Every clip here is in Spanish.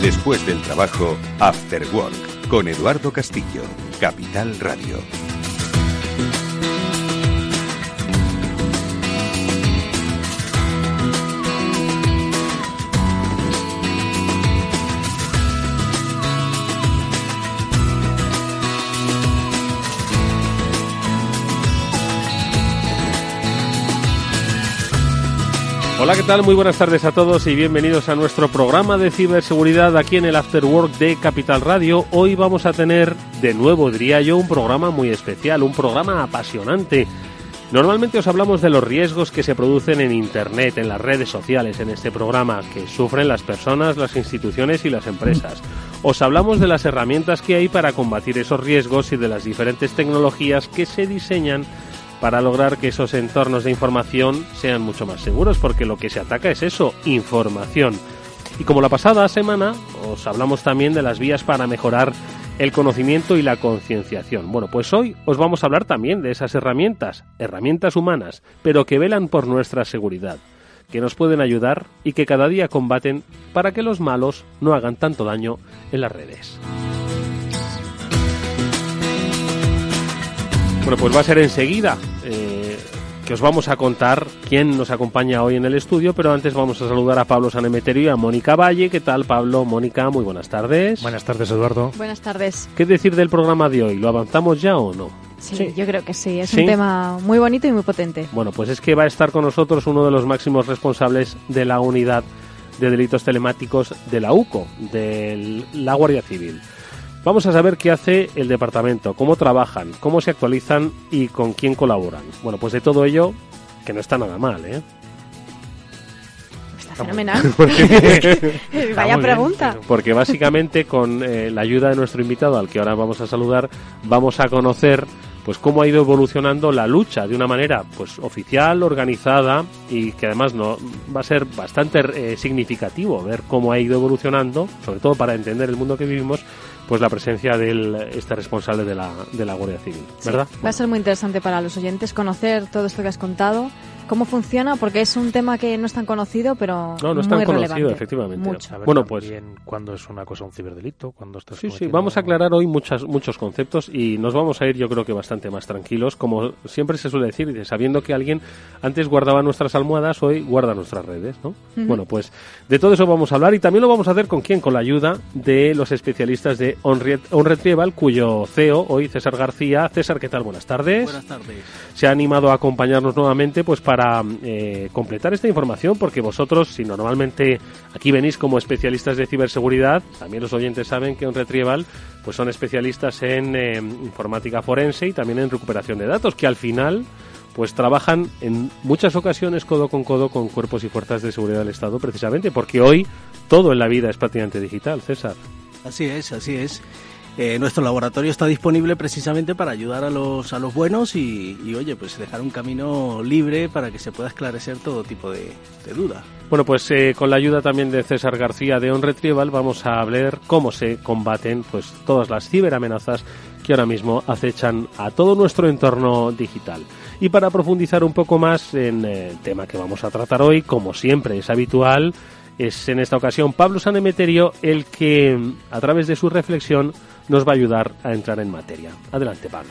Después del trabajo, After Work, con Eduardo Castillo, Capital Radio. Hola, ¿qué tal? Muy buenas tardes a todos y bienvenidos a nuestro programa de ciberseguridad aquí en el After Work de Capital Radio. Hoy vamos a tener, de nuevo diría yo, un programa muy especial, un programa apasionante. Normalmente os hablamos de los riesgos que se producen en Internet, en las redes sociales, en este programa, que sufren las personas, las instituciones y las empresas. Os hablamos de las herramientas que hay para combatir esos riesgos y de las diferentes tecnologías que se diseñan para lograr que esos entornos de información sean mucho más seguros, porque lo que se ataca es eso, información. Y como la pasada semana, os hablamos también de las vías para mejorar el conocimiento y la concienciación. Bueno, pues hoy os vamos a hablar también de esas herramientas humanas, pero que velan por nuestra seguridad, que nos pueden ayudar y que cada día combaten para que los malos no hagan tanto daño en las redes. Bueno, pues va a ser enseguida que os vamos a contar quién nos acompaña hoy en el estudio, pero antes vamos a saludar a Pablo Sanemeterio y a Mónica Valle. ¿Qué tal, Pablo? Mónica, muy buenas tardes. Buenas tardes, Eduardo. Buenas tardes. ¿Qué decir del programa de hoy? ¿Lo avanzamos ya o no? Sí, yo creo que sí. Es un tema muy bonito y muy potente. Bueno, pues es que va a estar con nosotros uno de los máximos responsables de la unidad de delitos telemáticos de la UCO, de la Guardia Civil. Vamos a saber qué hace el departamento, cómo trabajan, cómo se actualizan y con quién colaboran. Bueno, pues de todo ello, que no está nada mal, ¿eh? Está fenomenal. Vaya pregunta. Porque básicamente con la ayuda de nuestro invitado, al que ahora vamos a saludar, vamos a conocer pues cómo ha ido evolucionando la lucha de una manera pues oficial, organizada, y que además no va a ser bastante significativo ver cómo ha ido evolucionando, sobre todo para entender el mundo que vivimos, pues la presencia de este responsable de la Guardia Civil, ¿verdad? Sí, va a ser muy interesante para los oyentes conocer todo esto que has contado, cómo funciona, porque es un tema que no es tan conocido, pero no es tan conocido, efectivamente. Mucho. Bueno, pues ¿cuándo es una cosa un ciberdelito? ¿Cuándo estás Sí, vamos a aclarar hoy muchos conceptos y nos vamos a ir, yo creo que bastante más tranquilos, como siempre se suele decir, sabiendo que alguien antes guardaba nuestras almohadas, hoy guarda nuestras redes, ¿no? Uh-huh. Bueno, pues de todo eso vamos a hablar y también lo vamos a hacer con quién, con la ayuda de los especialistas de OnRetrieval, cuyo CEO hoy, César García. César, ¿qué tal? Buenas tardes. Buenas tardes. Se ha animado a acompañarnos nuevamente pues para completar esta información, porque vosotros, si normalmente aquí venís como especialistas de ciberseguridad, también los oyentes saben que OnRetrieval pues son especialistas en informática forense y también en recuperación de datos, que al final pues trabajan en muchas ocasiones codo con cuerpos y fuerzas de seguridad del Estado, precisamente porque hoy todo en la vida es prácticamente digital, César. Así es. Nuestro laboratorio está disponible precisamente para ayudar a los buenos y oye, pues dejar un camino libre para que se pueda esclarecer todo tipo de dudas. Bueno, pues con la ayuda también de César García de OnRetrieval vamos a ver cómo se combaten pues todas las ciberamenazas que ahora mismo acechan a todo nuestro entorno digital. Y para profundizar un poco más en el tema que vamos a tratar hoy, como siempre es habitual, es en esta ocasión Pablo Sanemeterio el que, a través de su reflexión, nos va a ayudar a entrar en materia. Adelante, Pablo.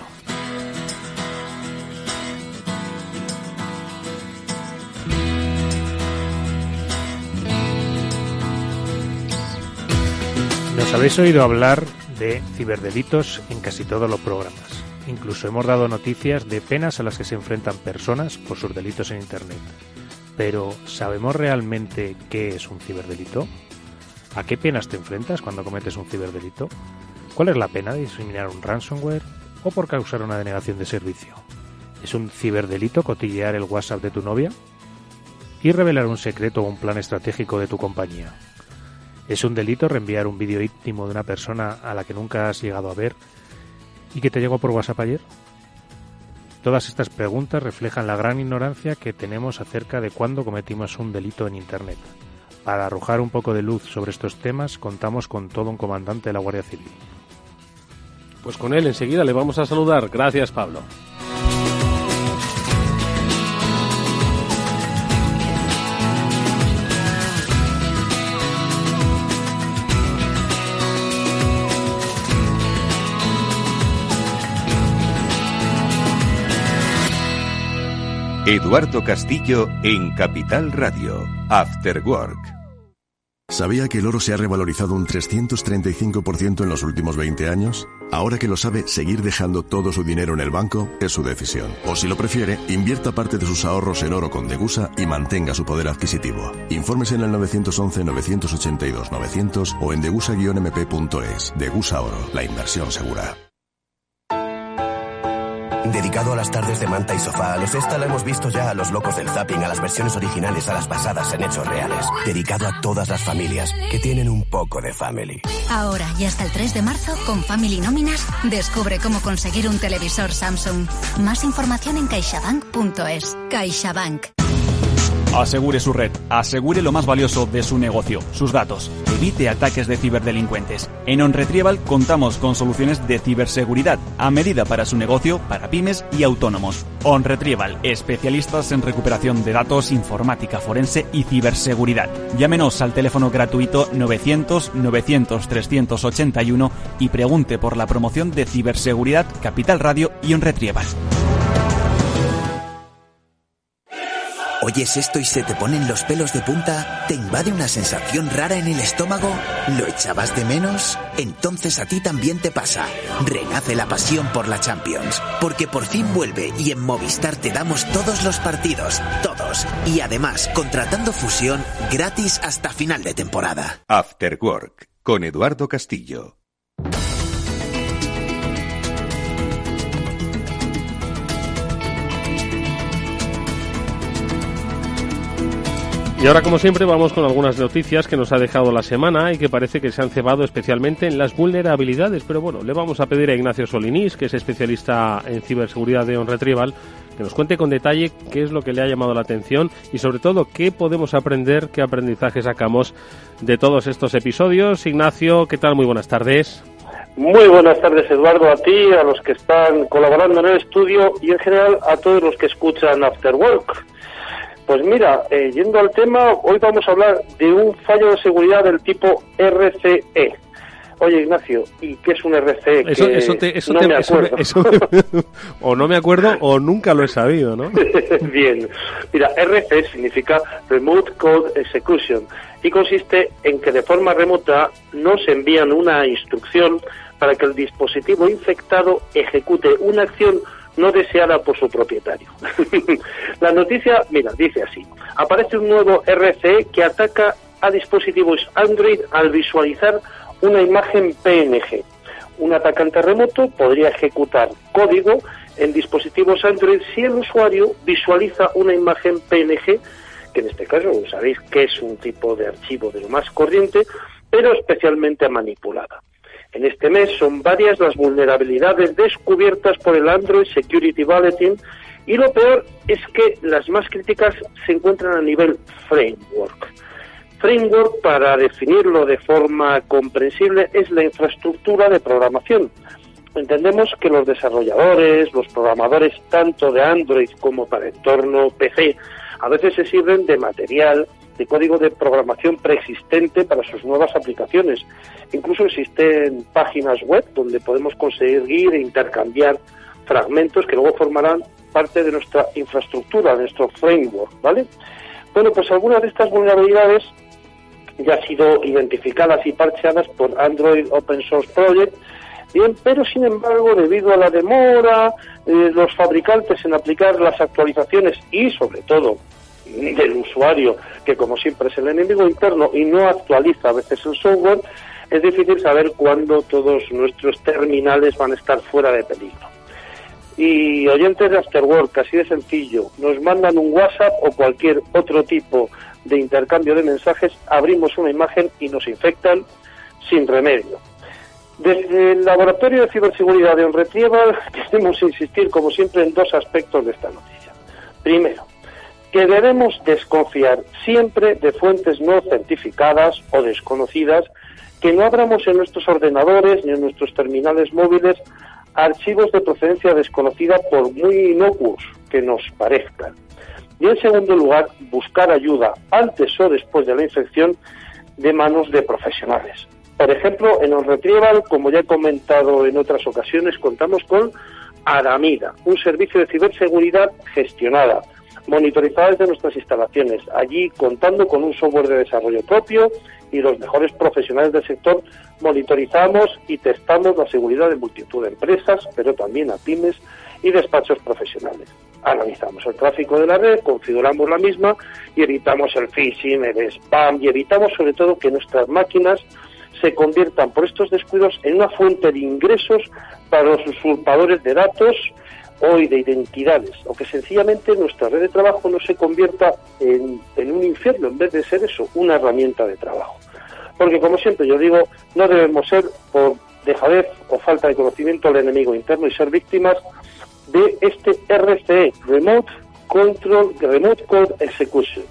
Nos habéis oído hablar de ciberdelitos en casi todos los programas. Incluso hemos dado noticias de penas a las que se enfrentan personas por sus delitos en Internet. Pero, ¿sabemos realmente qué es un ciberdelito? ¿A qué penas te enfrentas cuando cometes un ciberdelito? ¿Cuál es la pena de diseminar un ransomware o por causar una denegación de servicio? ¿Es un ciberdelito cotillear el WhatsApp de tu novia? ¿Y revelar un secreto o un plan estratégico de tu compañía? ¿Es un delito reenviar un vídeo íntimo de una persona a la que nunca has llegado a ver y que te llegó por WhatsApp ayer? Todas estas preguntas reflejan la gran ignorancia que tenemos acerca de cuándo cometimos un delito en Internet. Para arrojar un poco de luz sobre estos temas, contamos con todo un comandante de la Guardia Civil. Pues con él enseguida le vamos a saludar. Gracias, Pablo. Eduardo Castillo en Capital Radio, After Work. ¿Sabía que el oro se ha revalorizado un 335% en los últimos 20 años? Ahora que lo sabe, seguir dejando todo su dinero en el banco es su decisión. O si lo prefiere, invierta parte de sus ahorros en oro con Degusa y mantenga su poder adquisitivo. Infórmese en el 911-982-900 o en degusa-mp.es. Degusa Oro, la inversión segura. Dedicado a las tardes de manta y sofá, a los esta la hemos visto ya, a los locos del zapping, a las versiones originales, a las basadas en hechos reales. Dedicado a todas las familias que tienen un poco de family. Ahora y hasta el 3 de marzo, con Family Nóminas, descubre cómo conseguir un televisor Samsung. Más información en caixabank.es. CaixaBank. Asegure su red, asegure lo más valioso de su negocio, sus datos. Evite ataques de ciberdelincuentes. En OnRetrieval contamos con soluciones de ciberseguridad a medida para su negocio, para pymes y autónomos. OnRetrieval, especialistas en recuperación de datos, informática forense y ciberseguridad. Llámenos al teléfono gratuito 900-900-381 y pregunte por la promoción de ciberseguridad Capital Radio y OnRetrieval. ¿Oyes esto y se te ponen los pelos de punta? ¿Te invade una sensación rara en el estómago? ¿Lo echabas de menos? Entonces a ti también te pasa. Renace la pasión por la Champions, porque por fin vuelve y en Movistar te damos todos los partidos, todos. Y además, contratando Fusión, gratis hasta final de temporada. After Work, con Eduardo Castillo. Y ahora, como siempre, vamos con algunas noticias que nos ha dejado la semana y que parece que se han cebado especialmente en las vulnerabilidades. Pero bueno, le vamos a pedir a Ignacio Solinís, que es especialista en ciberseguridad de OnRetrieval, que nos cuente con detalle qué es lo que le ha llamado la atención y, sobre todo, qué podemos aprender, qué aprendizaje sacamos de todos estos episodios. Ignacio, ¿qué tal? Muy buenas tardes. Muy buenas tardes, Eduardo, a ti, a los que están colaborando en el estudio y, en general, a todos los que escuchan After Work. Pues mira, yendo al tema, hoy vamos a hablar de un fallo de seguridad del tipo RCE. Oye, Ignacio, ¿y qué es un RCE? O no me acuerdo o nunca lo he sabido, ¿no? Bien. Mira, RCE significa Remote Code Execution y consiste en que de forma remota nos envían una instrucción para que el dispositivo infectado ejecute una acción no deseada por su propietario. La noticia, mira, dice así: aparece un nuevo RCE que ataca a dispositivos Android al visualizar una imagen PNG. Un atacante remoto podría ejecutar código en dispositivos Android si el usuario visualiza una imagen PNG, que en este caso sabéis que es un tipo de archivo de lo más corriente, pero especialmente manipulada. En este mes son varias las vulnerabilidades descubiertas por el Android Security Bulletin y lo peor es que las más críticas se encuentran a nivel framework. Framework, para definirlo de forma comprensible, es la infraestructura de programación. Entendemos que los desarrolladores, los programadores tanto de Android como para entorno PC, a veces se sirven de material, de código de programación preexistente para sus nuevas aplicaciones. Incluso existen páginas web donde podemos conseguir e intercambiar fragmentos que luego formarán parte de nuestra infraestructura, de nuestro framework, ¿vale? Bueno, pues algunas de estas vulnerabilidades ya han sido identificadas y parcheadas por Android Open Source Project, bien, pero sin embargo, debido a la demora, los fabricantes en aplicar las actualizaciones y, sobre todo, del usuario, que como siempre es el enemigo interno y no actualiza a veces el software, es difícil saber cuándo todos nuestros terminales van a estar fuera de peligro. Y oyentes de Afterwork, así de sencillo, nos mandan un WhatsApp o cualquier otro tipo de intercambio de mensajes, abrimos una imagen y nos infectan sin remedio. Desde el Laboratorio de Ciberseguridad de OnRetrieval queremos insistir, como siempre, en dos aspectos de esta noticia. Primero, que debemos desconfiar siempre de fuentes no certificadas o desconocidas, que no abramos en nuestros ordenadores ni en nuestros terminales móviles archivos de procedencia desconocida por muy inocuos que nos parezcan. Y en segundo lugar, buscar ayuda antes o después de la infección de manos de profesionales. Por ejemplo, en OnRetrieval, como ya he comentado en otras ocasiones, contamos con Aramida, un servicio de ciberseguridad gestionada, monitorizada desde nuestras instalaciones, allí contando con un software de desarrollo propio y los mejores profesionales del sector, monitorizamos y testamos la seguridad de multitud de empresas, pero también a pymes y despachos profesionales. Analizamos el tráfico de la red, configuramos la misma y evitamos el phishing, el spam y evitamos sobre todo que nuestras máquinas se conviertan por estos descuidos en una fuente de ingresos para los usurpadores de datos o de identidades, o que sencillamente nuestra red de trabajo no se convierta en un infierno, en vez de ser eso, una herramienta de trabajo. Porque, como siempre yo digo, no debemos ser, por dejadez o falta de conocimiento, el enemigo interno y ser víctimas de este RCE, Remote Code Execution,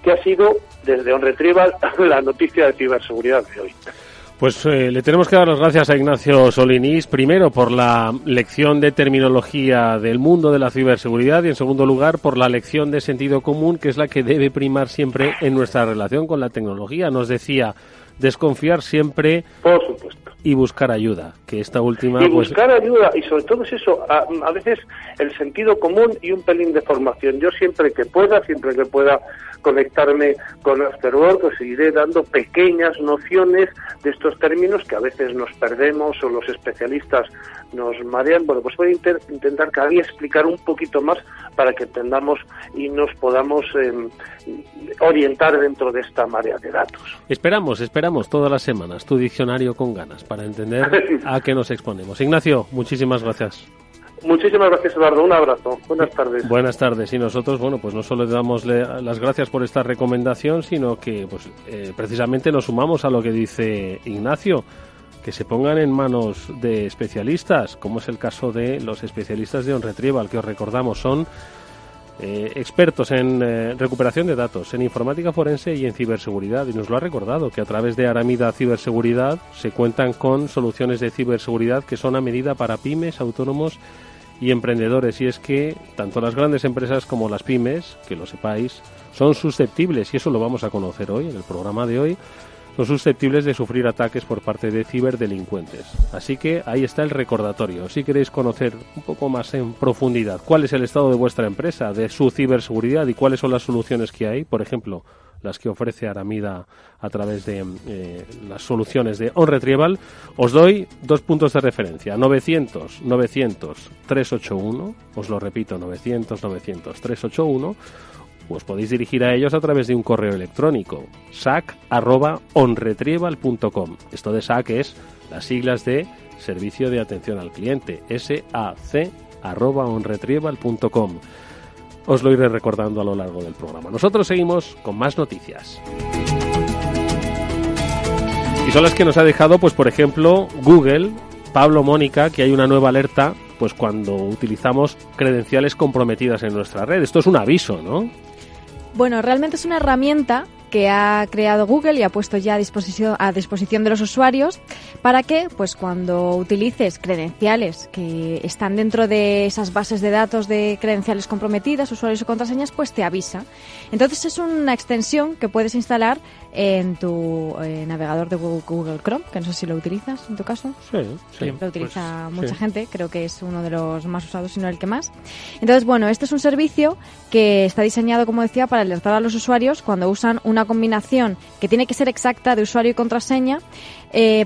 que ha sido, desde OnRetrieval, la noticia de ciberseguridad de hoy. Pues le tenemos que dar las gracias a Ignacio Solinís, primero por la lección de terminología del mundo de la ciberseguridad y, en segundo lugar, por la lección de sentido común, que es la que debe primar siempre en nuestra relación con la tecnología. Nos decía, desconfiar siempre, por supuesto, y buscar ayuda, que esta última... Y buscar ayuda, y sobre todo es eso, a veces el sentido común y un pelín de formación. Yo siempre que pueda conectarme con Afterwork, os seguiré dando pequeñas nociones de estos términos que a veces nos perdemos o los especialistas nos marean. Bueno, pues voy a intentar cada día explicar un poquito más para que entendamos y nos podamos orientar dentro de esta marea de datos. Esperamos todas las semanas tu diccionario con ganas para entender a qué nos exponemos. Ignacio, muchísimas gracias. Muchísimas gracias, Eduardo. Un abrazo. Buenas tardes. Buenas tardes. Y nosotros, bueno, pues no solo le damos las gracias por esta recomendación, sino que pues precisamente nos sumamos a lo que dice Ignacio, que se pongan en manos de especialistas, como es el caso de los especialistas de OnRetrieval, que os recordamos son expertos en recuperación de datos, en informática forense y en ciberseguridad, y nos lo ha recordado que a través de Aramida Ciberseguridad se cuentan con soluciones de ciberseguridad que son a medida para pymes, autónomos y emprendedores. Y es que tanto las grandes empresas como las pymes, que lo sepáis, son susceptibles, y eso lo vamos a conocer hoy en el programa de hoy, son susceptibles de sufrir ataques por parte de ciberdelincuentes. Así que ahí está el recordatorio. Si queréis conocer un poco más en profundidad cuál es el estado de vuestra empresa, de su ciberseguridad y cuáles son las soluciones que hay, por ejemplo, las que ofrece Aramida a través de las soluciones de OnRetrieval, os doy 2 puntos de referencia. 900-900-381, os lo repito, 900-900-381, os podéis dirigir a ellos a través de un correo electrónico, sac@onretrieval.com. Esto de SAC es las siglas de Servicio de Atención al Cliente, SAC@onretrieval.com. Os lo iré recordando a lo largo del programa. Nosotros seguimos con más noticias. Y son las que nos ha dejado, pues por ejemplo, Google. Pablo, Mónica, que hay una nueva alerta pues cuando utilizamos credenciales comprometidas en nuestra red. Esto es un aviso, ¿no? Bueno, realmente es una herramienta que ha creado Google y ha puesto ya a disposición de los usuarios para que, pues cuando utilices credenciales que están dentro de esas bases de datos de credenciales comprometidas, usuarios y contraseñas, pues te avisa. Entonces es una extensión que puedes instalar en tu navegador de Google Chrome, que no sé si lo utilizas en tu caso. Sí. Lo utiliza mucha gente, creo que es uno de los más usados, si no el que más. Entonces, bueno, este es un servicio que está diseñado, como decía, para alertar a los usuarios cuando usan una combinación que tiene que ser exacta de usuario y contraseña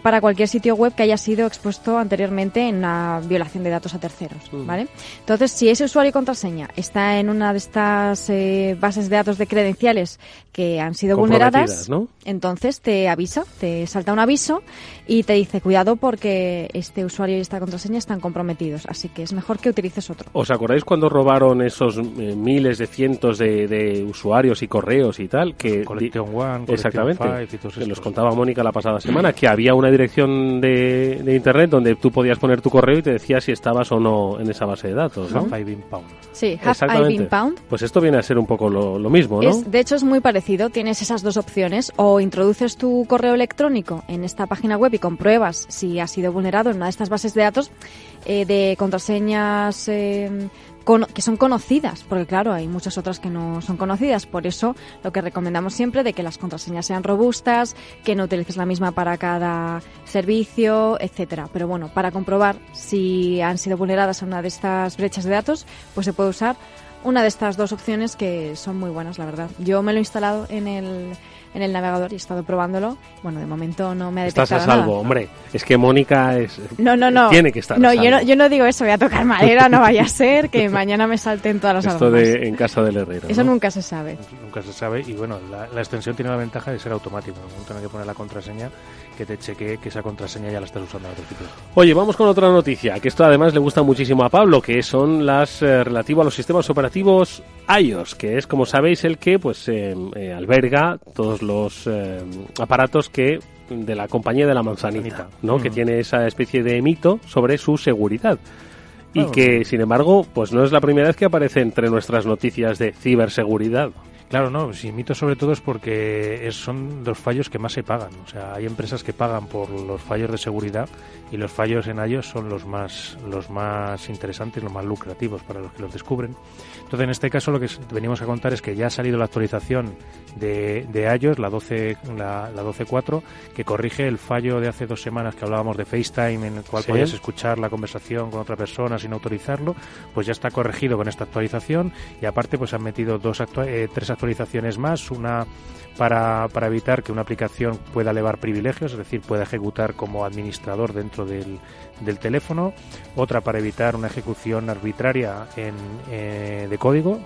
para cualquier sitio web que haya sido expuesto anteriormente en una violación de datos a terceros, ¿vale? Entonces, si ese usuario y contraseña está en una de estas bases de datos de credenciales que han sido vulneradas, ¿no? Entonces te avisa, te salta un aviso y te dice, cuidado porque este usuario y esta contraseña están comprometidos, así que es mejor que utilices otro. ¿Os acordáis cuando robaron esos miles de cientos de usuarios y correos y tal? Que Collection One, exactamente, Collection 5 y todos que estos. los contaba Mónica la pasada semana, que había una dirección de internet donde tú podías poner tu correo y te decía si estabas o no en esa base de datos, ¿no? Have I been found. Sí, Have I been found. Pues esto viene a ser un poco lo mismo, ¿no? De hecho, es muy parecido. Tienes esas dos opciones. O introduces tu correo electrónico en esta página web y compruebas si ha sido vulnerado en una de estas bases de datos de contraseñas que son conocidas, porque claro, hay muchas otras que no son conocidas. Por eso lo que recomendamos siempre de que las contraseñas sean robustas, que no utilices la misma para cada servicio, etcétera. Pero bueno, para comprobar si han sido vulneradas en una de estas brechas de datos, pues se puede usar una de estas dos opciones que son muy buenas, la verdad. Yo me lo he instalado en el navegador y he estado probándolo. Bueno, de momento no me ha detectado Estás a salvo, nada. hombre. Es que Mónica No. tiene que estar a salvo. Yo no digo eso, voy a tocar madera, no vaya a ser que mañana me salten todas las Esto alarmas. en casa del herrero. Eso ¿no? nunca se sabe. Nunca se sabe y bueno, la extensión tiene la ventaja de ser automático. No tener que poner la contraseña, que te chequee que esa contraseña ya la estás usando al principio. Oye, vamos con otra noticia, que esto además le gusta muchísimo a Pablo, que son las relativo a los sistemas operativos iOS, que es, como sabéis, el que pues alberga todos los aparatos que de la compañía de la manzanita, ¿no? Que tiene esa especie de mito sobre su seguridad. Y que, sin embargo, pues no es la primera vez que aparece entre nuestras noticias de ciberseguridad. Claro, no, si mito sobre todo es porque son los fallos que más se pagan. O sea, hay empresas que pagan por los fallos de seguridad y los fallos en iOS son los más interesantes, los más lucrativos para los que los descubren. Entonces, en este caso, lo que venimos a contar es que ya ha salido la actualización de iOS, la 12.4, que corrige el fallo de hace 2 semanas que hablábamos de FaceTime, en el cual podías escuchar la conversación con otra persona sin autorizarlo. Pues ya está corregido con esta actualización y aparte pues han metido 3 actualizaciones más, una para evitar que una aplicación pueda elevar privilegios, es decir, pueda ejecutar como administrador dentro del teléfono, otra para evitar una ejecución arbitraria de código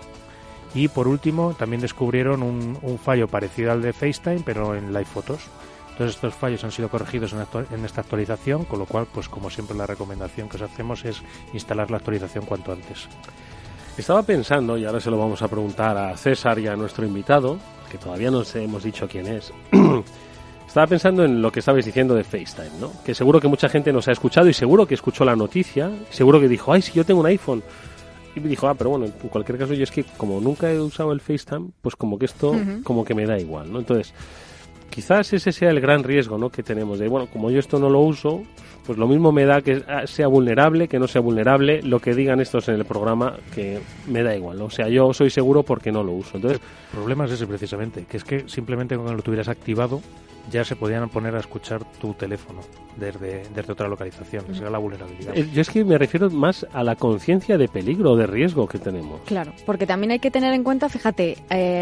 y por último también descubrieron un fallo parecido al de FaceTime pero en Live Photos. Entonces estos fallos han sido corregidos en esta actualización, con lo cual, pues como siempre, la recomendación que os hacemos es instalar la actualización cuanto antes. Estaba pensando, y ahora se lo vamos a preguntar a César y a nuestro invitado, que todavía no hemos dicho quién es. Estaba pensando en lo que estabais diciendo de FaceTime, ¿no? Que seguro que mucha gente nos ha escuchado y seguro que escuchó la noticia, seguro que dijo, ay, si yo tengo un iPhone. Y dijo, pero bueno, en cualquier caso yo es que como nunca he usado el FaceTime, pues como que esto como que me da igual, ¿no? Entonces, quizás ese sea el gran riesgo, ¿no?, que tenemos de, bueno, como yo esto no lo uso, pues lo mismo me da que sea vulnerable, que no sea vulnerable, lo que digan estos en el programa, que me da igual, ¿no? O sea, yo soy seguro porque no lo uso. Entonces, el problema es ese precisamente, que es que simplemente cuando lo tuvieras activado ya se podían poner a escuchar tu teléfono desde otra localización. Esa era la vulnerabilidad. Yo es que me refiero más a la conciencia de peligro o de riesgo que tenemos. Claro, porque también hay que tener en cuenta, fíjate,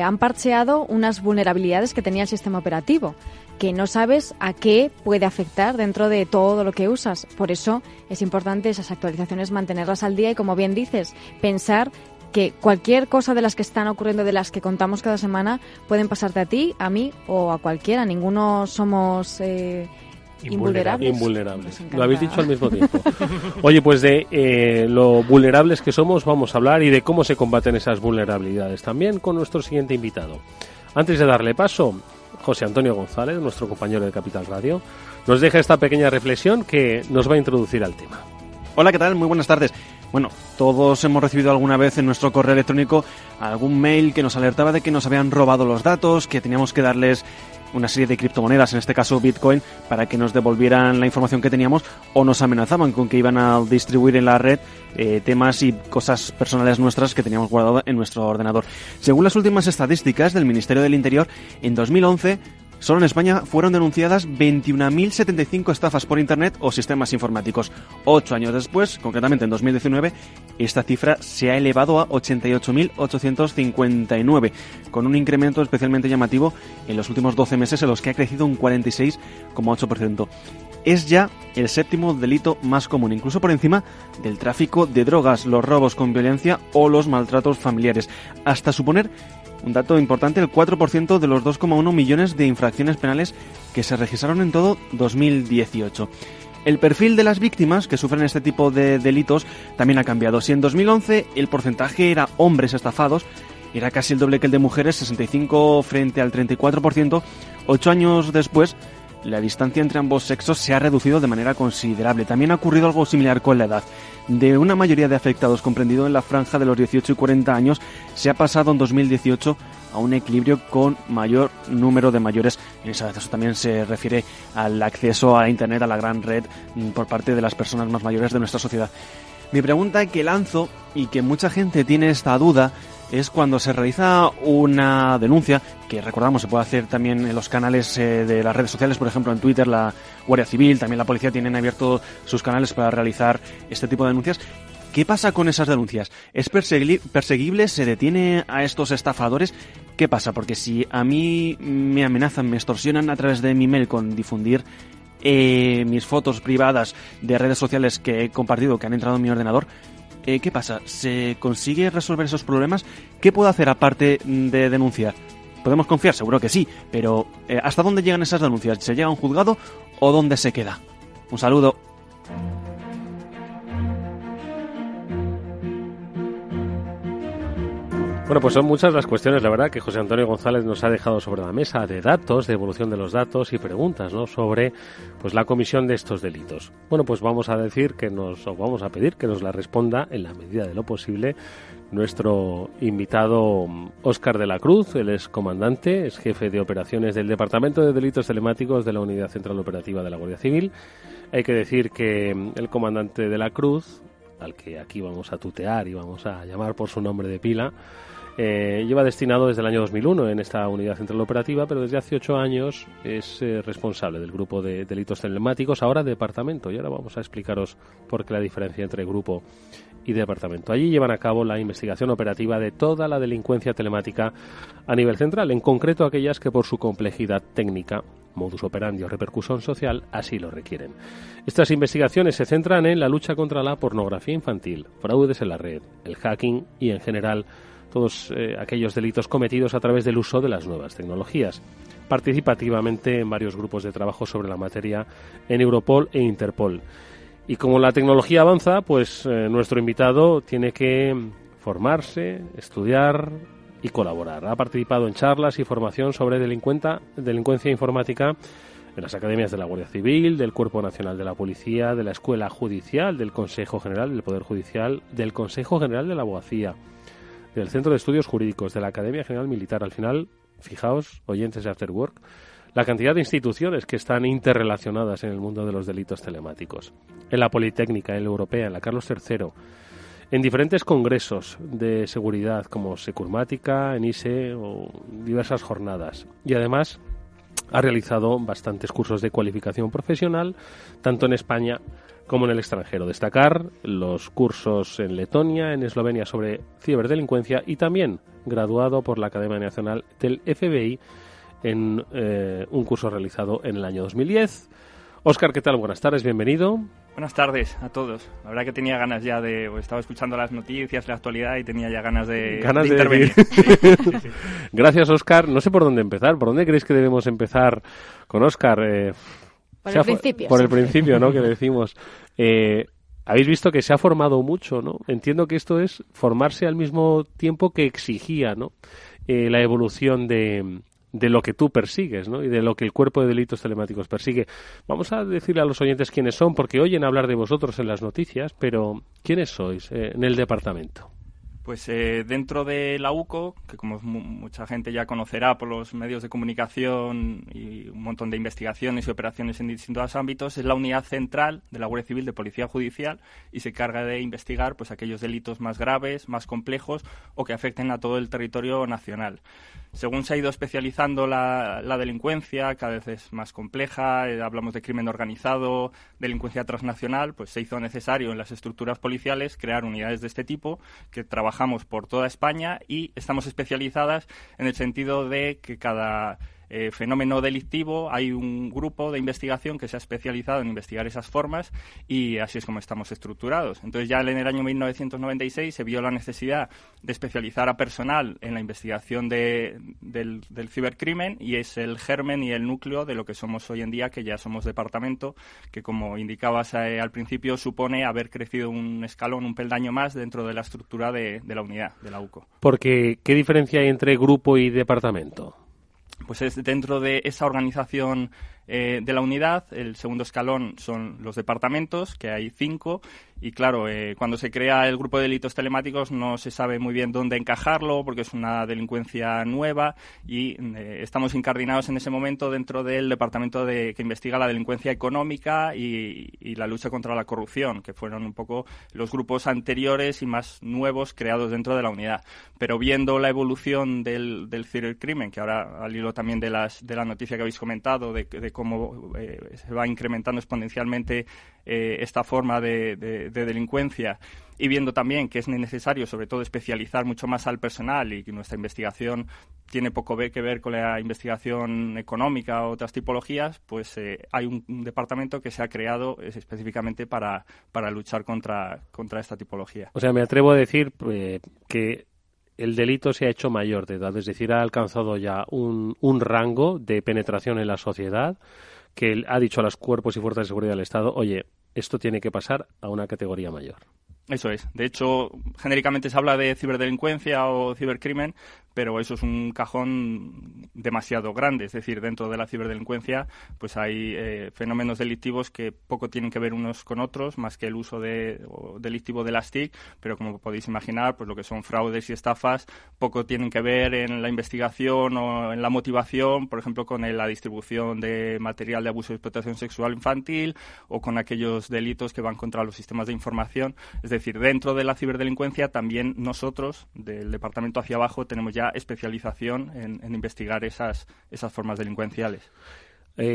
han parcheado unas vulnerabilidades que tenía el sistema operativo, que no sabes a qué puede afectar dentro de todo lo que usas. Por eso es importante esas actualizaciones mantenerlas al día y, como bien dices, pensar que cualquier cosa de las que están ocurriendo, de las que contamos cada semana, pueden pasarte a ti, a mí o a cualquiera. Ninguno somos invulnerables. Lo habéis dicho al mismo tiempo. Oye, pues de lo vulnerables que somos vamos a hablar y de cómo se combaten esas vulnerabilidades también con nuestro siguiente invitado. Antes de darle paso, José Antonio González, nuestro compañero de Capital Radio, nos deja esta pequeña reflexión que nos va a introducir al tema. Hola, ¿qué tal? Muy buenas tardes. Bueno, todos hemos recibido alguna vez en nuestro correo electrónico algún mail que nos alertaba de que nos habían robado los datos, que teníamos que darles una serie de criptomonedas, en este caso Bitcoin, para que nos devolvieran la información que teníamos, o nos amenazaban con que iban a distribuir en la red temas y cosas personales nuestras que teníamos guardado en nuestro ordenador. Según las últimas estadísticas del Ministerio del Interior, en 2011 solo en España fueron denunciadas 21.075 estafas por Internet o sistemas informáticos. 8 años después, concretamente en 2019, esta cifra se ha elevado a 88.859, con un incremento especialmente llamativo en los últimos 12 meses, en los que ha crecido un 46,8%. Es ya el 7º delito más común, incluso por encima del tráfico de drogas, los robos con violencia o los maltratos familiares, hasta suponer, un dato importante, el 4% de los 2,1 millones de infracciones penales que se registraron en todo 2018. El perfil de las víctimas que sufren este tipo de delitos también ha cambiado. Si en 2011 el porcentaje era hombres estafados, era casi el doble que el de mujeres, 65 frente al 34%, 8 años después la distancia entre ambos sexos se ha reducido de manera considerable. También ha ocurrido algo similar con la edad. De una mayoría de afectados comprendido en la franja de los 18 y 40 años, se ha pasado en 2018 a un equilibrio con mayor número de mayores en esa edad. Eso también se refiere al acceso a Internet, a la gran red, por parte de las personas más mayores de nuestra sociedad. Mi pregunta que lanzo, y que mucha gente tiene esta duda, es cuando se realiza una denuncia, que recordamos se puede hacer también en los canales de las redes sociales, por ejemplo en Twitter, la Guardia Civil, también la policía tienen abiertos sus canales para realizar este tipo de denuncias. ¿Qué pasa con esas denuncias? ¿Es perseguible? ¿Se detiene a estos estafadores? ¿Qué pasa? Porque si a mí me amenazan, me extorsionan a través de mi mail con difundir mis fotos privadas de redes sociales que he compartido, que han entrado en mi ordenador, ¿qué pasa? ¿Se consigue resolver esos problemas? ¿Qué puedo hacer aparte de denunciar? ¿Podemos confiar? Seguro que sí, pero ¿hasta dónde llegan esas denuncias? ¿Se llega a un juzgado o dónde se queda? Un saludo. Bueno, pues son muchas las cuestiones, la verdad, que José Antonio González nos ha dejado sobre la mesa, de datos, de evolución de los datos y preguntas, ¿no?, sobre pues la comisión de estos delitos. Bueno, pues vamos a pedir que nos la responda, en la medida de lo posible, nuestro invitado Óscar de la Cruz. Él es comandante, es jefe de operaciones del Departamento de Delitos Telemáticos de la Unidad Central Operativa de la Guardia Civil. Hay que decir que el comandante de la Cruz, al que aquí vamos a tutear y vamos a llamar por su nombre de pila, lleva destinado desde el año 2001 en esta unidad central operativa, pero desde hace 8 años es responsable del grupo de delitos telemáticos, ahora departamento, y ahora vamos a explicaros por qué la diferencia entre grupo y departamento. Allí llevan a cabo la investigación operativa de toda la delincuencia telemática a nivel central, en concreto aquellas que por su complejidad técnica, modus operandi o repercusión social así lo requieren. Estas investigaciones se centran en la lucha contra la pornografía infantil, fraudes en la red, el hacking y en general todos aquellos delitos cometidos a través del uso de las nuevas tecnologías. Participativamente en varios grupos de trabajo sobre la materia en Europol e Interpol. Y como la tecnología avanza, pues nuestro invitado tiene que formarse, estudiar y colaborar. Ha participado en charlas y formación sobre delincuencia informática en las academias de la Guardia Civil, del Cuerpo Nacional de la Policía, de la Escuela Judicial, del Consejo General del Poder Judicial, del Consejo General de la Abogacía, del Centro de Estudios Jurídicos, de la Academia General Militar. Al final, fijaos, oyentes de After Work, la cantidad de instituciones que están interrelacionadas en el mundo de los delitos telemáticos. En la Politécnica, en la Europea, en la Carlos III, en diferentes congresos de seguridad como Securmática, ENISE o diversas jornadas. Y además ha realizado bastantes cursos de cualificación profesional, tanto en España como en el extranjero. Destacar los cursos en Letonia, en Eslovenia sobre ciberdelincuencia y también graduado por la Academia Nacional del FBI en un curso realizado en el año 2010. Óscar, ¿qué tal? Buenas tardes, bienvenido. Buenas tardes a todos. La verdad que tenía ganas ya estaba escuchando las noticias, la actualidad y tenía ya ganas de intervenir. Sí. Gracias, Óscar. No sé por dónde empezar. ¿Por dónde creéis que debemos empezar con Óscar? Por el principio. Por el principio, ¿no? Que decimos. Habéis visto que se ha formado mucho, ¿no? Entiendo que esto es formarse al mismo tiempo que exigía, ¿no? La evolución de lo que tú persigues, ¿no? Y de lo que el Cuerpo de Delitos Telemáticos persigue. Vamos a decirle a los oyentes quiénes son, porque oyen hablar de vosotros en las noticias, pero ¿quiénes sois en el departamento? Pues dentro de la UCO, que como mucha gente ya conocerá por los medios de comunicación y un montón de investigaciones y operaciones en distintos ámbitos, es la unidad central de la Guardia Civil de Policía Judicial y se encarga de investigar pues aquellos delitos más graves, más complejos o que afecten a todo el territorio nacional. Según se ha ido especializando la delincuencia, cada vez es más compleja, hablamos de crimen organizado, delincuencia transnacional, pues se hizo necesario en las estructuras policiales crear unidades de este tipo que trabajamos por toda España y estamos especializadas en el sentido de que cada fenómeno delictivo hay un grupo de investigación que se ha especializado en investigar esas formas y así es como estamos estructurados. Entonces ya en el año 1996 se vio la necesidad de especializar a personal en la investigación del cibercrimen y es el germen y el núcleo de lo que somos hoy en día, que ya somos departamento, que como indicabas al principio supone haber crecido un escalón, un peldaño más dentro de la estructura de la unidad, de la UCO. Porque, ¿qué diferencia hay entre grupo y departamento? Pues es dentro de esa organización de la unidad. El segundo escalón son los departamentos, que hay 5, y claro, cuando se crea el grupo de delitos telemáticos no se sabe muy bien dónde encajarlo porque es una delincuencia nueva y estamos incardinados en ese momento dentro del departamento que investiga la delincuencia económica y la lucha contra la corrupción, que fueron un poco los grupos anteriores y más nuevos creados dentro de la unidad. Pero viendo la evolución del cibercrimen, que ahora al hilo también de la noticia que habéis comentado de cómo se va incrementando exponencialmente esta forma de delincuencia, y viendo también que es necesario, sobre todo, especializar mucho más al personal y que nuestra investigación tiene poco que ver con la investigación económica o otras tipologías, pues hay un departamento que se ha creado específicamente para luchar contra esta tipología. O sea, me atrevo a decir que el delito se ha hecho mayor de edad, es decir, ha alcanzado ya un rango de penetración en la sociedad que ha dicho a los cuerpos y fuerzas de seguridad del Estado, oye, esto tiene que pasar a una categoría mayor. Eso es. De hecho, genéricamente se habla de ciberdelincuencia o cibercrimen, pero eso es un cajón demasiado grande. Es decir, dentro de la ciberdelincuencia pues hay fenómenos delictivos que poco tienen que ver unos con otros, más que el uso delictivo de las TIC, pero como podéis imaginar, pues lo que son fraudes y estafas poco tienen que ver en la investigación o en la motivación, por ejemplo, con la distribución de material de abuso y explotación sexual infantil o con aquellos delitos que van contra los sistemas de información. Es decir, dentro de la ciberdelincuencia también nosotros, del departamento hacia abajo, tenemos ya especialización en investigar esas formas delincuenciales.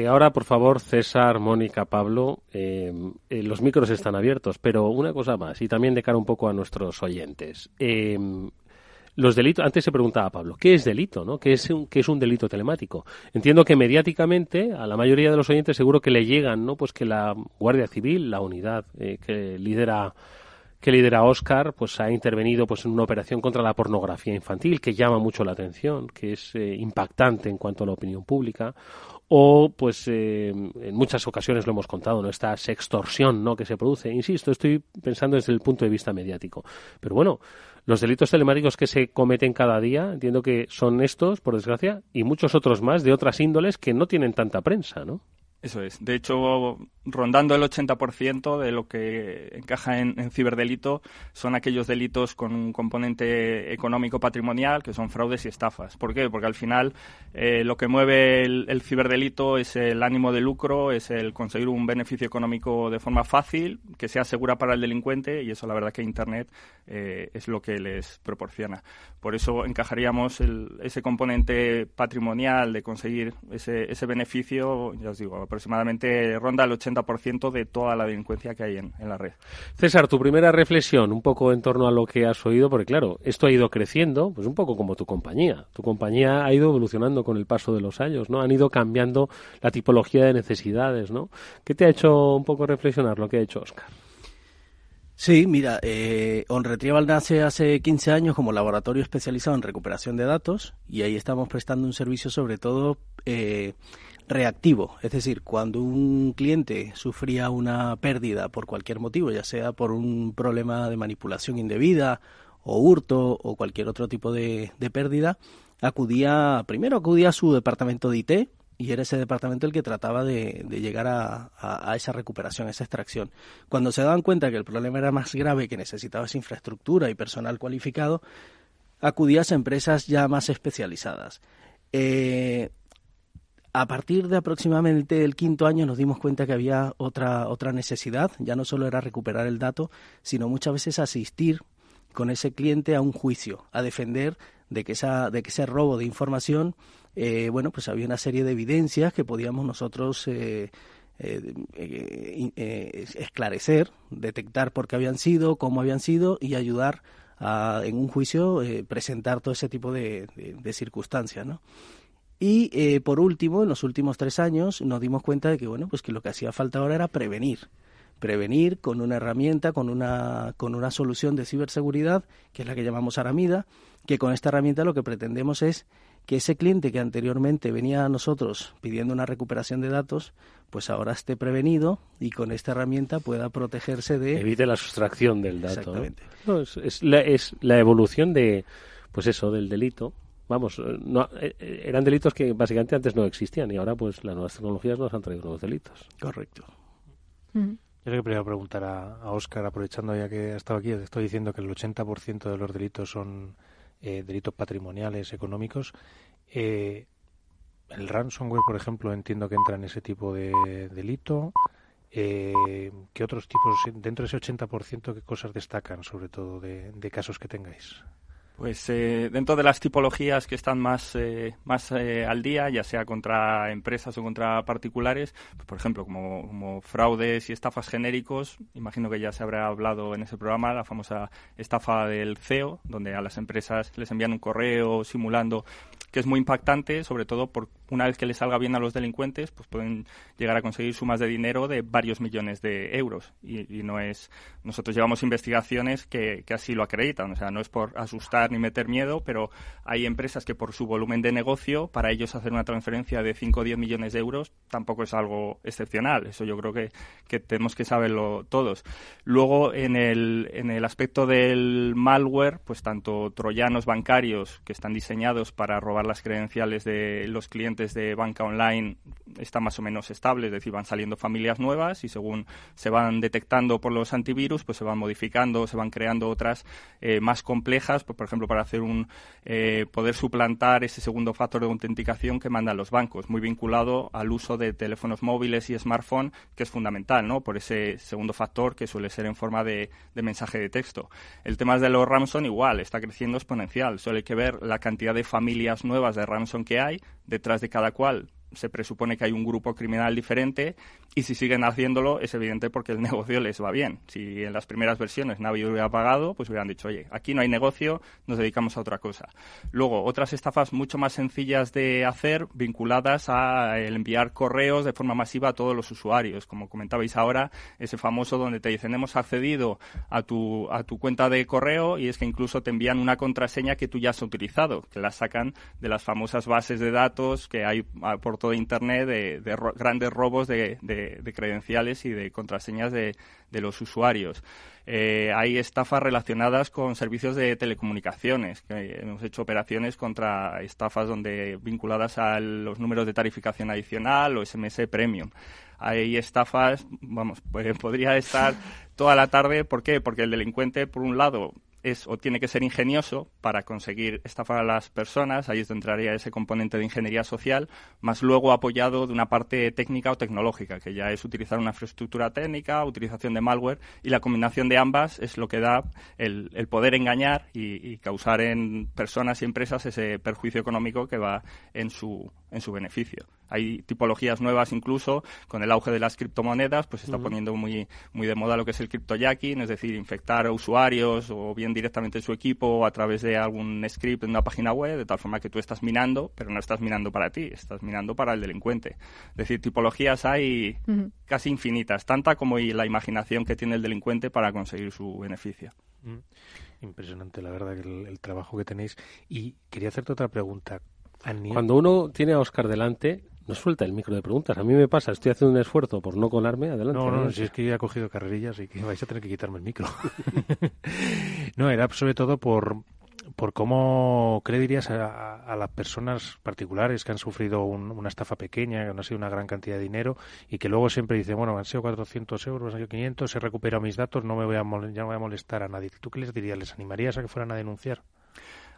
Ahora, por favor, César, Mónica, Pablo, los micros están abiertos, pero una cosa más, y también de cara un poco a nuestros oyentes. Los delitos, antes se preguntaba Pablo, ¿qué es delito, no? ¿Qué es un delito telemático? Entiendo que mediáticamente a la mayoría de los oyentes seguro que le llegan, ¿no? Pues que la Guardia Civil, la unidad que lidera Óscar, pues ha intervenido pues en una operación contra la pornografía infantil que llama mucho la atención, que es impactante en cuanto a la opinión pública, o pues en muchas ocasiones lo hemos contado, ¿no? Esta sextorsión, ¿no? que se produce. Insisto, estoy pensando desde el punto de vista mediático. Pero bueno, los delitos telemáticos que se cometen cada día, entiendo que son estos, por desgracia, y muchos otros más de otras índoles que no tienen tanta prensa, ¿no? Eso es. De hecho, rondando el 80% de lo que encaja en ciberdelito son aquellos delitos con un componente económico patrimonial, que son fraudes y estafas. ¿Por qué? Porque al final lo que mueve el ciberdelito es el ánimo de lucro, es el conseguir un beneficio económico de forma fácil, que sea segura para el delincuente, y eso la verdad que Internet es lo que les proporciona. Por eso encajaríamos ese componente patrimonial de conseguir ese beneficio, ya os digo, aproximadamente ronda el 80% de toda la delincuencia que hay en la red. César, tu primera reflexión un poco en torno a lo que has oído, porque claro, esto ha ido creciendo, pues un poco como tu compañía. Tu compañía ha ido evolucionando con el paso de los años, ¿no? Han ido cambiando la tipología de necesidades, ¿no? ¿Qué te ha hecho un poco reflexionar lo que ha hecho Óscar? Sí, mira, OnRetrieval nace hace 15 años como laboratorio especializado en recuperación de datos y ahí estamos prestando un servicio sobre todo reactivo, es decir, cuando un cliente sufría una pérdida por cualquier motivo, ya sea por un problema de manipulación indebida o hurto o cualquier otro tipo de pérdida, primero acudía a su departamento de IT y era ese departamento el que trataba de llegar a esa recuperación, a esa extracción. Cuando se daban cuenta que el problema era más grave, que necesitaba esa infraestructura y personal cualificado, acudías a empresas ya más especializadas. A partir de aproximadamente el 5º año nos dimos cuenta que había otra necesidad, ya no solo era recuperar el dato, sino muchas veces asistir con ese cliente a un juicio, a defender de que ese robo de información, pues había una serie de evidencias que podíamos nosotros esclarecer, detectar por qué habían sido, cómo habían sido y ayudar en un juicio presentar todo ese tipo de circunstancias, ¿no? Y por último, en los últimos 3 años nos dimos cuenta de que que lo que hacía falta ahora era prevenir con una herramienta, con una solución de ciberseguridad, que es la que llamamos Aramida, que con esta herramienta lo que pretendemos es que ese cliente que anteriormente venía a nosotros pidiendo una recuperación de datos, pues ahora esté prevenido y con esta herramienta pueda protegerse de... Evite la sustracción del dato. Exactamente. ¿No? Es la evolución del delito. Vamos, eran delitos que básicamente antes no existían y ahora pues las nuevas tecnologías nos han traído nuevos delitos. Correcto. Yo le quería preguntar a Óscar, aprovechando ya que ha estado aquí, estoy diciendo que el 80% de los delitos son delitos patrimoniales, económicos. El ransomware, por ejemplo, entiendo que entra en ese tipo de delito. ¿Qué otros tipos, dentro de ese 80%, qué cosas destacan, sobre todo, de casos que tengáis? Pues dentro de las tipologías que están más al día, ya sea contra empresas o contra particulares, pues, por ejemplo, como fraudes y estafas genéricos, imagino que ya se habrá hablado en ese programa, la famosa estafa del CEO, donde a las empresas les envían un correo simulando, que es muy impactante, sobre todo por una vez que les salga bien a los delincuentes, pues pueden llegar a conseguir sumas de dinero de varios millones de euros. Y no es... Nosotros llevamos investigaciones que así lo acreditan, o sea, no es por asustar ni meter miedo, pero hay empresas que por su volumen de negocio, para ellos hacer una transferencia de 5 o 10 millones de euros tampoco es algo excepcional. Eso yo creo que tenemos que saberlo todos. Luego, en el aspecto del malware, pues tanto troyanos bancarios que están diseñados para robar las credenciales de los clientes de banca online están más o menos estables, es decir, van saliendo familias nuevas y según se van detectando por los antivirus, pues se van modificando, se van creando otras más complejas, pues, por ejemplo, para hacer poder suplantar ese segundo factor de autenticación que mandan los bancos, muy vinculado al uso de teléfonos móviles y smartphone, que es fundamental, ¿no?, por ese segundo factor que suele ser en forma de mensaje de texto. El tema de los ransom igual, está creciendo exponencial. Solo hay que ver la cantidad de familias nuevas de ransom que hay, detrás de cada cual se presupone que hay un grupo criminal diferente, y si siguen haciéndolo es evidente porque el negocio les va bien. Si en las primeras versiones nadie hubiera pagado, pues hubieran dicho, oye, aquí no hay negocio, nos dedicamos a otra cosa. Luego, otras estafas mucho más sencillas de hacer, vinculadas a el enviar correos de forma masiva a todos los usuarios. Como comentabais ahora, ese famoso donde te dicen, hemos accedido a tu cuenta de correo, y es que incluso te envían una contraseña que tú ya has utilizado, que la sacan de las famosas bases de datos que hay por todo Internet de grandes robos de credenciales y de contraseñas de los usuarios. Hay estafas relacionadas con servicios de telecomunicaciones, que hemos hecho operaciones contra estafas vinculadas a los números de tarificación adicional o SMS Premium. Hay estafas, pues podría estar toda la tarde. ¿Por qué? Porque el delincuente, por un lado, tiene que ser ingenioso para conseguir estafar a las personas, ahí es donde entraría ese componente de ingeniería social, más luego apoyado de una parte técnica o tecnológica, que ya es utilizar una infraestructura técnica, utilización de malware, y la combinación de ambas es lo que da el poder engañar y causar en personas y empresas ese perjuicio económico que va en su beneficio. Hay tipologías nuevas incluso, con el auge de las criptomonedas, pues se está poniendo muy, muy de moda lo que es el cryptojacking, es decir, infectar a usuarios o bien directamente su equipo o a través de algún script en una página web, de tal forma que tú estás minando, pero no estás minando para ti, estás minando para el delincuente. Es decir, tipologías hay casi infinitas, tanta como la imaginación que tiene el delincuente para conseguir su beneficio. Impresionante, la verdad, que el trabajo que tenéis. Y quería hacerte otra pregunta. Cuando uno tiene a Óscar delante, no suelta el micro de preguntas. A mí me pasa, estoy haciendo un esfuerzo por no colarme. Adelante. No, si es que ya he cogido carrerillas y que vais a tener que quitarme el micro. No, era sobre todo por cómo, ¿qué le dirías a las personas particulares que han sufrido una estafa pequeña, que no ha sido una gran cantidad de dinero, y que luego siempre dicen, bueno, han sido 400 euros, han sido 500, he recuperado mis datos, ya no voy a molestar a nadie? ¿Tú qué les dirías? ¿Les animarías a que fueran a denunciar?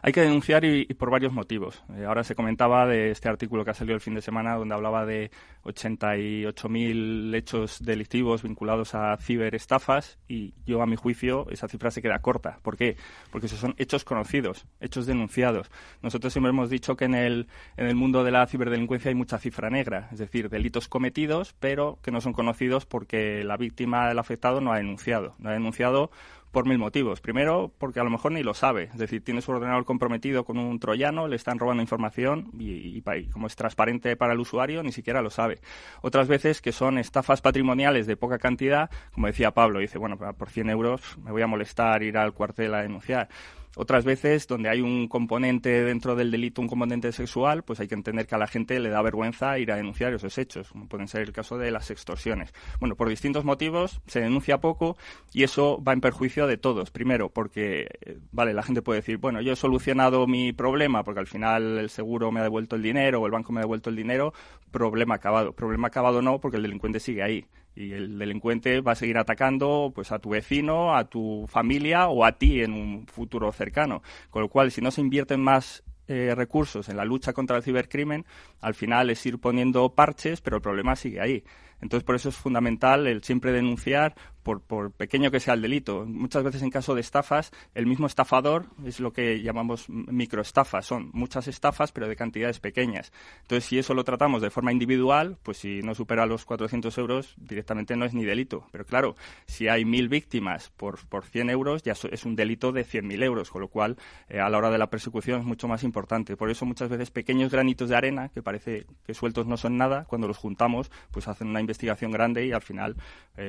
Hay que denunciar y por varios motivos. Ahora se comentaba de este artículo que ha salido el fin de semana donde hablaba de 88.000 hechos delictivos vinculados a ciberestafas, y yo, a mi juicio, esa cifra se queda corta. ¿Por qué? Porque esos son hechos conocidos, hechos denunciados. Nosotros siempre hemos dicho que en el mundo de la ciberdelincuencia hay mucha cifra negra, es decir, delitos cometidos pero que no son conocidos porque la víctima, el afectado, no ha denunciado. No ha denunciado por 1000 motivos. Primero, porque a lo mejor ni lo sabe. Es decir, tiene su ordenador comprometido con un troyano, le están robando información y como es transparente para el usuario, ni siquiera lo sabe. Otras veces que son estafas patrimoniales de poca cantidad, como decía Pablo, dice, bueno, por 100 euros me voy a molestar ir al cuartel a denunciar. Otras veces, donde hay un componente dentro del delito, un componente sexual, pues hay que entender que a la gente le da vergüenza ir a denunciar esos hechos, como pueden ser el caso de las extorsiones. Bueno, por distintos motivos se denuncia poco y eso va en perjuicio de todos. Primero, porque, la gente puede decir, bueno, yo he solucionado mi problema porque al final el seguro me ha devuelto el dinero o el banco me ha devuelto el dinero, problema acabado. Problema acabado no, porque el delincuente sigue ahí. Y el delincuente va a seguir atacando pues a tu vecino, a tu familia o a ti en un futuro cercano. Con lo cual, si no se invierten más recursos en la lucha contra el cibercrimen, al final es ir poniendo parches, pero el problema sigue ahí. Entonces, por eso es fundamental el siempre denunciar, por pequeño que sea el delito. Muchas veces en caso de estafas, el mismo estafador es lo que llamamos microestafas. Son muchas estafas, pero de cantidades pequeñas. Entonces, si eso lo tratamos de forma individual, pues si no supera los 400 euros, directamente no es ni delito. Pero claro, si hay 1.000 víctimas por 100 euros, ya es un delito de 100.000 euros, con lo cual, a la hora de la persecución es mucho más importante. Por eso, muchas veces, pequeños granitos de arena, que parece que sueltos no son nada, cuando los juntamos, pues hacen una investigación grande y al final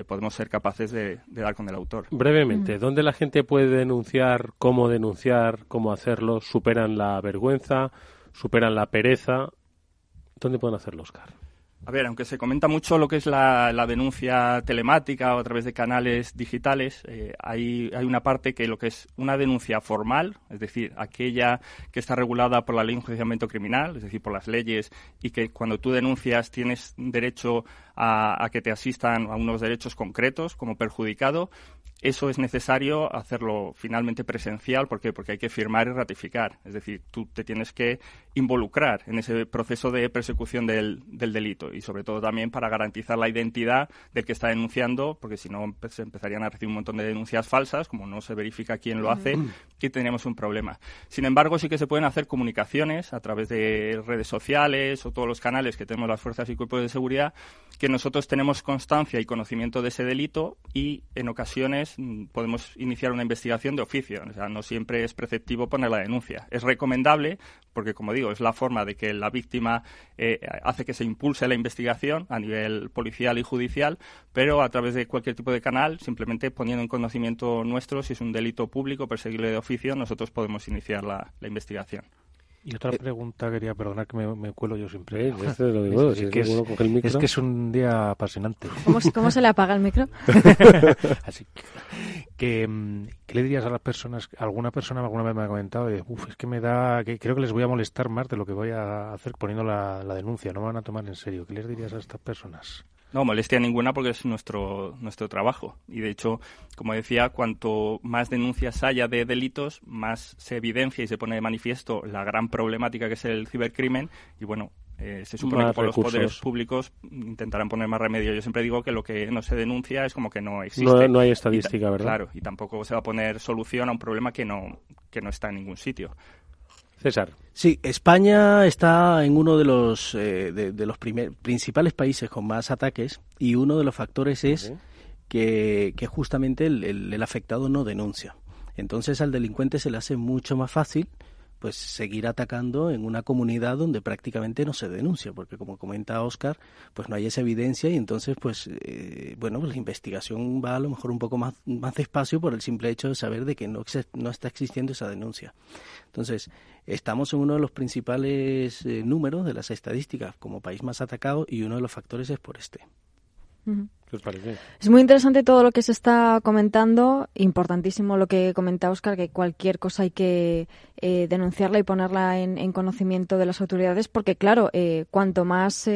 podemos ser capaces de dar con el autor. Brevemente, ¿dónde la gente puede denunciar, cómo hacerlo? ¿Superan la vergüenza? ¿Superan la pereza? ¿Dónde pueden hacerlo, Óscar? A ver, aunque se comenta mucho lo que es la denuncia telemática o a través de canales digitales, hay una parte que lo que es una denuncia formal, es decir, aquella que está regulada por la ley de enjuiciamiento criminal, es decir, por las leyes, y que cuando tú denuncias tienes derecho a que te asistan a unos derechos concretos como perjudicado. Eso es necesario hacerlo finalmente presencial. ¿Por qué? Porque hay que firmar y ratificar. Es decir, tú te tienes que involucrar en ese proceso de persecución del delito y sobre todo también para garantizar la identidad del que está denunciando, porque si no se empezarían a recibir un montón de denuncias falsas, como no se verifica quién lo hace, y tendríamos un problema. Sin embargo, sí que se pueden hacer comunicaciones a través de redes sociales o todos los canales que tenemos las fuerzas y cuerpos de seguridad, que nosotros tenemos constancia y conocimiento de ese delito y en ocasiones podemos iniciar una investigación de oficio. O sea, no siempre es preceptivo poner la denuncia. Es recomendable porque, como digo, es la forma de que la víctima hace que se impulse la investigación a nivel policial y judicial, pero a través de cualquier tipo de canal, simplemente poniendo en conocimiento nuestro, si es un delito público perseguible de oficio, nosotros podemos iniciar la investigación. Y otra pregunta quería, perdonar que me cuelo yo siempre. Lo digo, es que es un día apasionante. ¿Cómo se le apaga el micro? Así que, ¿qué le dirías a las personas? Alguna persona alguna vez me ha comentado, es que que creo que les voy a molestar más de lo que voy a hacer poniendo la denuncia, no me van a tomar en serio. ¿Qué les dirías a estas personas? No, molestia ninguna porque es nuestro trabajo. Y de hecho, como decía, cuanto más denuncias haya de delitos, más se evidencia y se pone de manifiesto la gran problemática que es el cibercrimen. Y bueno, se supone que por los poderes públicos intentarán poner más remedio. Yo siempre digo que lo que no se denuncia es como que no existe. No hay estadística, ¿verdad? Claro, y tampoco se va a poner solución a un problema que no está en ningún sitio. César. Sí, España está en uno de los principales países con más ataques y uno de los factores es que justamente el afectado no denuncia. Entonces al delincuente se le hace mucho más fácil pues seguir atacando en una comunidad donde prácticamente no se denuncia, porque como comenta Óscar, pues no hay esa evidencia y entonces pues pues la investigación va a lo mejor un poco más despacio por el simple hecho de saber de que no está existiendo esa denuncia. Entonces, estamos en uno de los principales números de las estadísticas como país más atacado y uno de los factores es por este. ¿Qué os parece? Es muy interesante todo lo que se está comentando, importantísimo lo que comenta Óscar, que cualquier cosa hay que denunciarla y ponerla en conocimiento de las autoridades, porque claro, cuanto más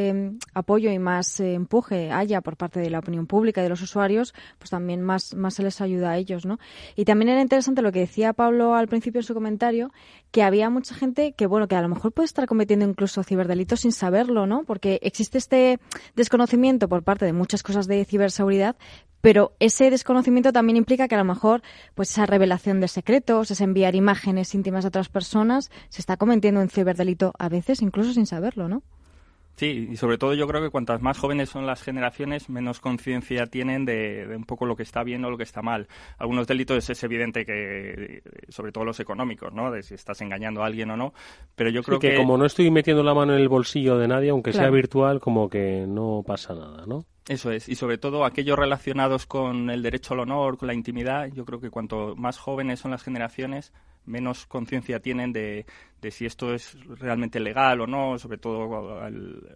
apoyo y más empuje haya por parte de la opinión pública y de los usuarios, pues también más se les ayuda a ellos, ¿no? Y también era interesante lo que decía Pablo al principio en su comentario, que había mucha gente que a lo mejor puede estar cometiendo incluso ciberdelitos sin saberlo, ¿no? Porque existe este desconocimiento por parte de muchas cosas de ciberseguridad, pero ese desconocimiento también implica que a lo mejor pues esa revelación de secretos, ese enviar imágenes íntimas a otras personas, se está cometiendo un ciberdelito a veces incluso sin saberlo, ¿no? Sí, y sobre todo yo creo que cuantas más jóvenes son las generaciones, menos conciencia tienen de un poco lo que está bien o lo que está mal. Algunos delitos es evidente que, sobre todo los económicos, ¿no? De si estás engañando a alguien o no, pero yo creo que como no estoy metiendo la mano en el bolsillo de nadie, aunque sea virtual, como que no pasa nada, ¿no? Eso es, y sobre todo aquellos relacionados con el derecho al honor, con la intimidad, yo creo que cuanto más jóvenes son las generaciones, menos conciencia tienen de si esto es realmente legal o no, sobre todo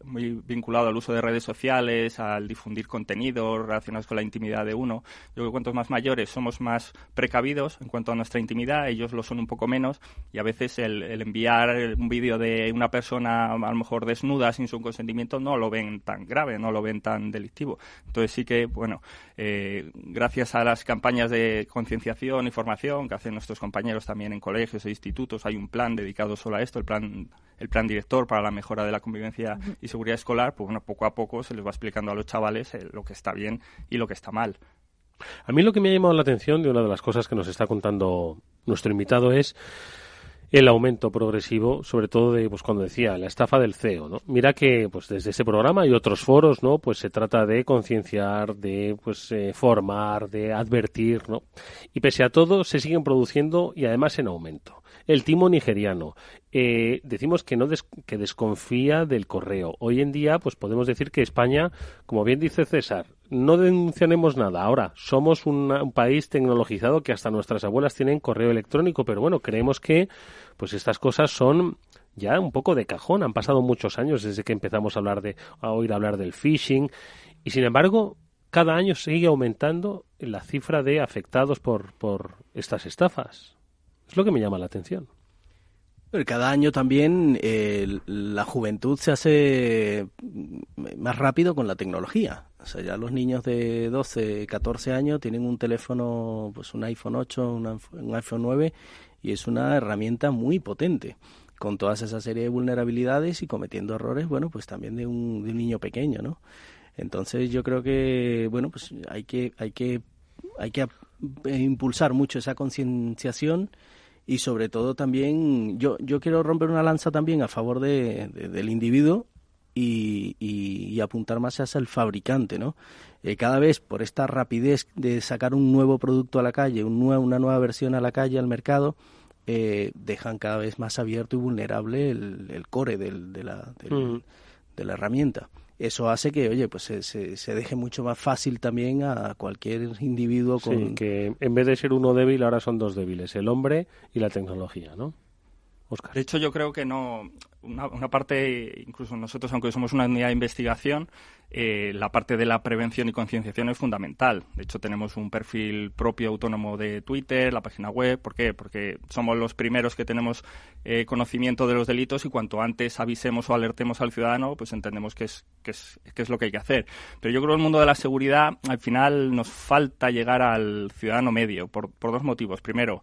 muy vinculado al uso de redes sociales, al difundir contenidos relacionados con la intimidad de uno. Yo creo que cuantos más mayores somos más precavidos en cuanto a nuestra intimidad, ellos lo son un poco menos, y a veces el enviar un vídeo de una persona a lo mejor desnuda sin su consentimiento no lo ven tan grave, no lo ven tan delictivo. Entonces sí que, gracias a las campañas de concienciación y formación que hacen nuestros compañeros también en colegios e institutos, hay un plan dedicado solo a esto, el plan el plan director para la mejora de la convivencia y seguridad escolar, pues bueno, poco a poco se les va explicando a los chavales lo que está bien y lo que está mal. A mí lo que me ha llamado la atención de una de las cosas que nos está contando nuestro invitado es el aumento progresivo, sobre todo de, pues cuando decía, la estafa del CEO, ¿no? Mira que, pues desde ese programa y otros foros, ¿no? Pues se trata de concienciar, de, pues, formar, de advertir, ¿no? Y pese a todo, se siguen produciendo y además en aumento. El timo nigeriano. Decimos que que desconfía del correo. Hoy en día, pues podemos decir que España, como bien dice César, no denunciaremos nada. Ahora, somos un país tecnologizado que hasta nuestras abuelas tienen correo electrónico, pero bueno, creemos que pues estas cosas son ya un poco de cajón. Han pasado muchos años desde que empezamos a oír hablar del phishing y, sin embargo, cada año sigue aumentando la cifra de afectados por estas estafas. Es lo que me llama la atención. Pero cada año también la juventud se hace más rápido con la tecnología. O sea, ya los niños de 12, 14 años tienen un teléfono, pues un iPhone 8, un iPhone 9, y es una herramienta muy potente, con todas esa serie de vulnerabilidades y cometiendo errores, bueno, pues también de un niño pequeño, ¿no? Entonces yo creo que, bueno, pues hay que impulsar mucho esa concienciación. Y sobre todo también, yo quiero romper una lanza también a favor del individuo y apuntar más hacia el fabricante, ¿no? Cada vez, por esta rapidez de sacar un nuevo producto a la calle, una nueva versión a la calle, al mercado, dejan cada vez más abierto y vulnerable el core de la herramienta. Eso hace que, oye, pues se deje mucho más fácil también a cualquier individuo con... Sí, que en vez de ser uno débil, ahora son dos débiles, el hombre y la tecnología, ¿no? Óscar. De hecho, yo creo que no... Una parte, incluso nosotros, aunque somos una unidad de investigación, la parte de la prevención y concienciación es fundamental. De hecho, tenemos un perfil propio autónomo de Twitter, la página web. ¿Por qué? Porque somos los primeros que tenemos conocimiento de los delitos y cuanto antes avisemos o alertemos al ciudadano, pues entendemos que es lo que hay que hacer. Pero yo creo que el mundo de la seguridad, al final, nos falta llegar al ciudadano medio por dos motivos. Primero,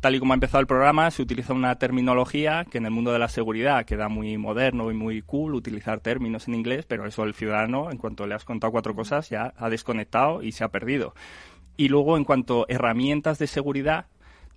tal y como ha empezado el programa, se utiliza una terminología que en el mundo de la seguridad queda muy moderno y muy cool utilizar términos en inglés, pero eso el ciudadano, en cuanto le has contado 4 cosas, ya ha desconectado y se ha perdido. Y luego, en cuanto a herramientas de seguridad,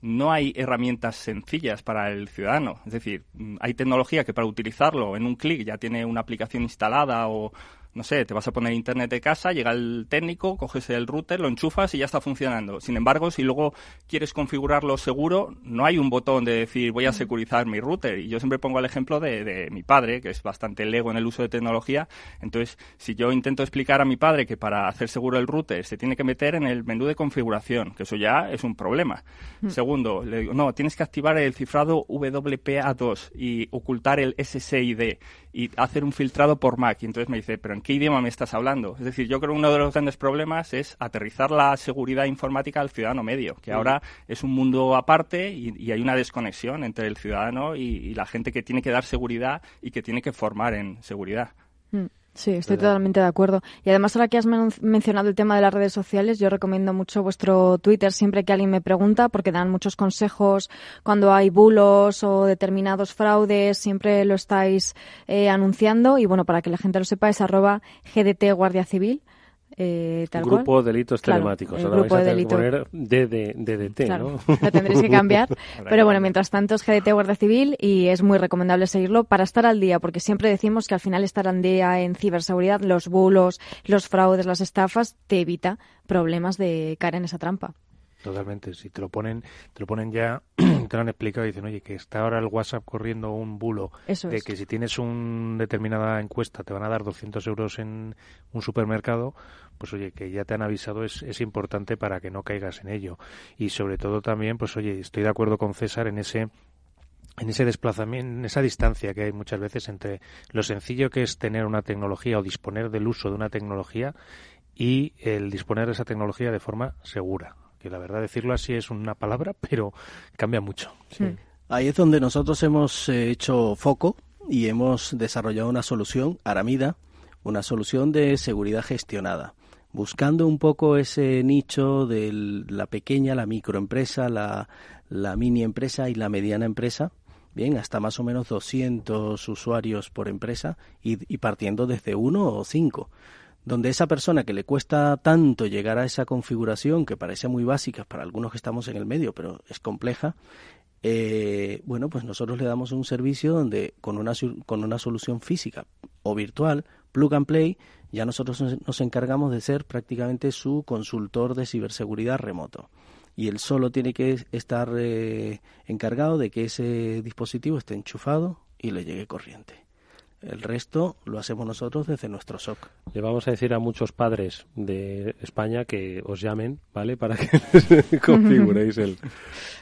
no hay herramientas sencillas para el ciudadano. Es decir, hay tecnología que para utilizarlo en un clic ya tiene una aplicación instalada o... No sé, te vas a poner internet de casa, llega el técnico, coges el router, lo enchufas y ya está funcionando. Sin embargo, si luego quieres configurarlo seguro, no hay un botón de decir voy a securizar mi router. Y yo siempre pongo el ejemplo de mi padre, que es bastante lego en el uso de tecnología. Entonces, si yo intento explicar a mi padre que para hacer seguro el router se tiene que meter en el menú de configuración, que eso ya es un problema. Segundo, le digo, no, tienes que activar el cifrado WPA2 y ocultar el SSID y hacer un filtrado por MAC. Y entonces me dice, ¿pero en qué idioma me estás hablando? Es decir, yo creo que uno de los grandes problemas es aterrizar la seguridad informática al ciudadano medio, que ahora es un mundo aparte y hay una desconexión entre el ciudadano y la gente que tiene que dar seguridad y que tiene que formar en seguridad. Sí, estoy totalmente de acuerdo. Y además, ahora que has mencionado el tema de las redes sociales, yo recomiendo mucho vuestro Twitter siempre que alguien me pregunta, porque dan muchos consejos cuando hay bulos o determinados fraudes, siempre lo estáis anunciando. Y bueno, para que la gente lo sepa, es @GDT Guardia Civil. Grupo de Delitos Telemáticos. El ahora grupo vais a de poner DDT, claro, ¿no? lo tendréis que cambiar. Pero bueno, mientras tanto es GDT Guardia Civil y es muy recomendable seguirlo para estar al día, porque siempre decimos que al final estar al día en ciberseguridad, los bulos, los fraudes, las estafas, te evita problemas de caer en esa trampa. Totalmente, si te lo ponen ya, te lo han explicado y dicen, oye, que está ahora el WhatsApp corriendo un bulo de que si tienes una determinada encuesta te van a dar 200 euros en un supermercado, pues oye, que ya te han avisado es importante para que no caigas en ello. Y sobre todo también, pues oye, estoy de acuerdo con César en ese desplazamiento, en esa distancia que hay muchas veces entre lo sencillo que es tener una tecnología o disponer del uso de una tecnología y el disponer de esa tecnología de forma segura. Que la verdad decirlo así es una palabra, pero cambia mucho. Sí. Ahí es donde nosotros hemos hecho foco y hemos desarrollado una solución, Aramida, una solución de seguridad gestionada, buscando un poco ese nicho de la pequeña, la microempresa, la mini empresa y la mediana empresa, bien, hasta más o menos 200 usuarios por empresa y partiendo desde 1 o 5. Donde esa persona que le cuesta tanto llegar a esa configuración, que parece muy básica para algunos que estamos en el medio, pero es compleja, bueno, pues nosotros le damos un servicio donde con una solución física o virtual, plug and play, ya nosotros nos encargamos de ser prácticamente su consultor de ciberseguridad remoto. Y él solo tiene que estar encargado de que ese dispositivo esté enchufado y le llegue corriente. El resto lo hacemos nosotros desde nuestro SOC. Le vamos a decir a muchos padres de España que os llamen, ¿vale? Para que configuréis el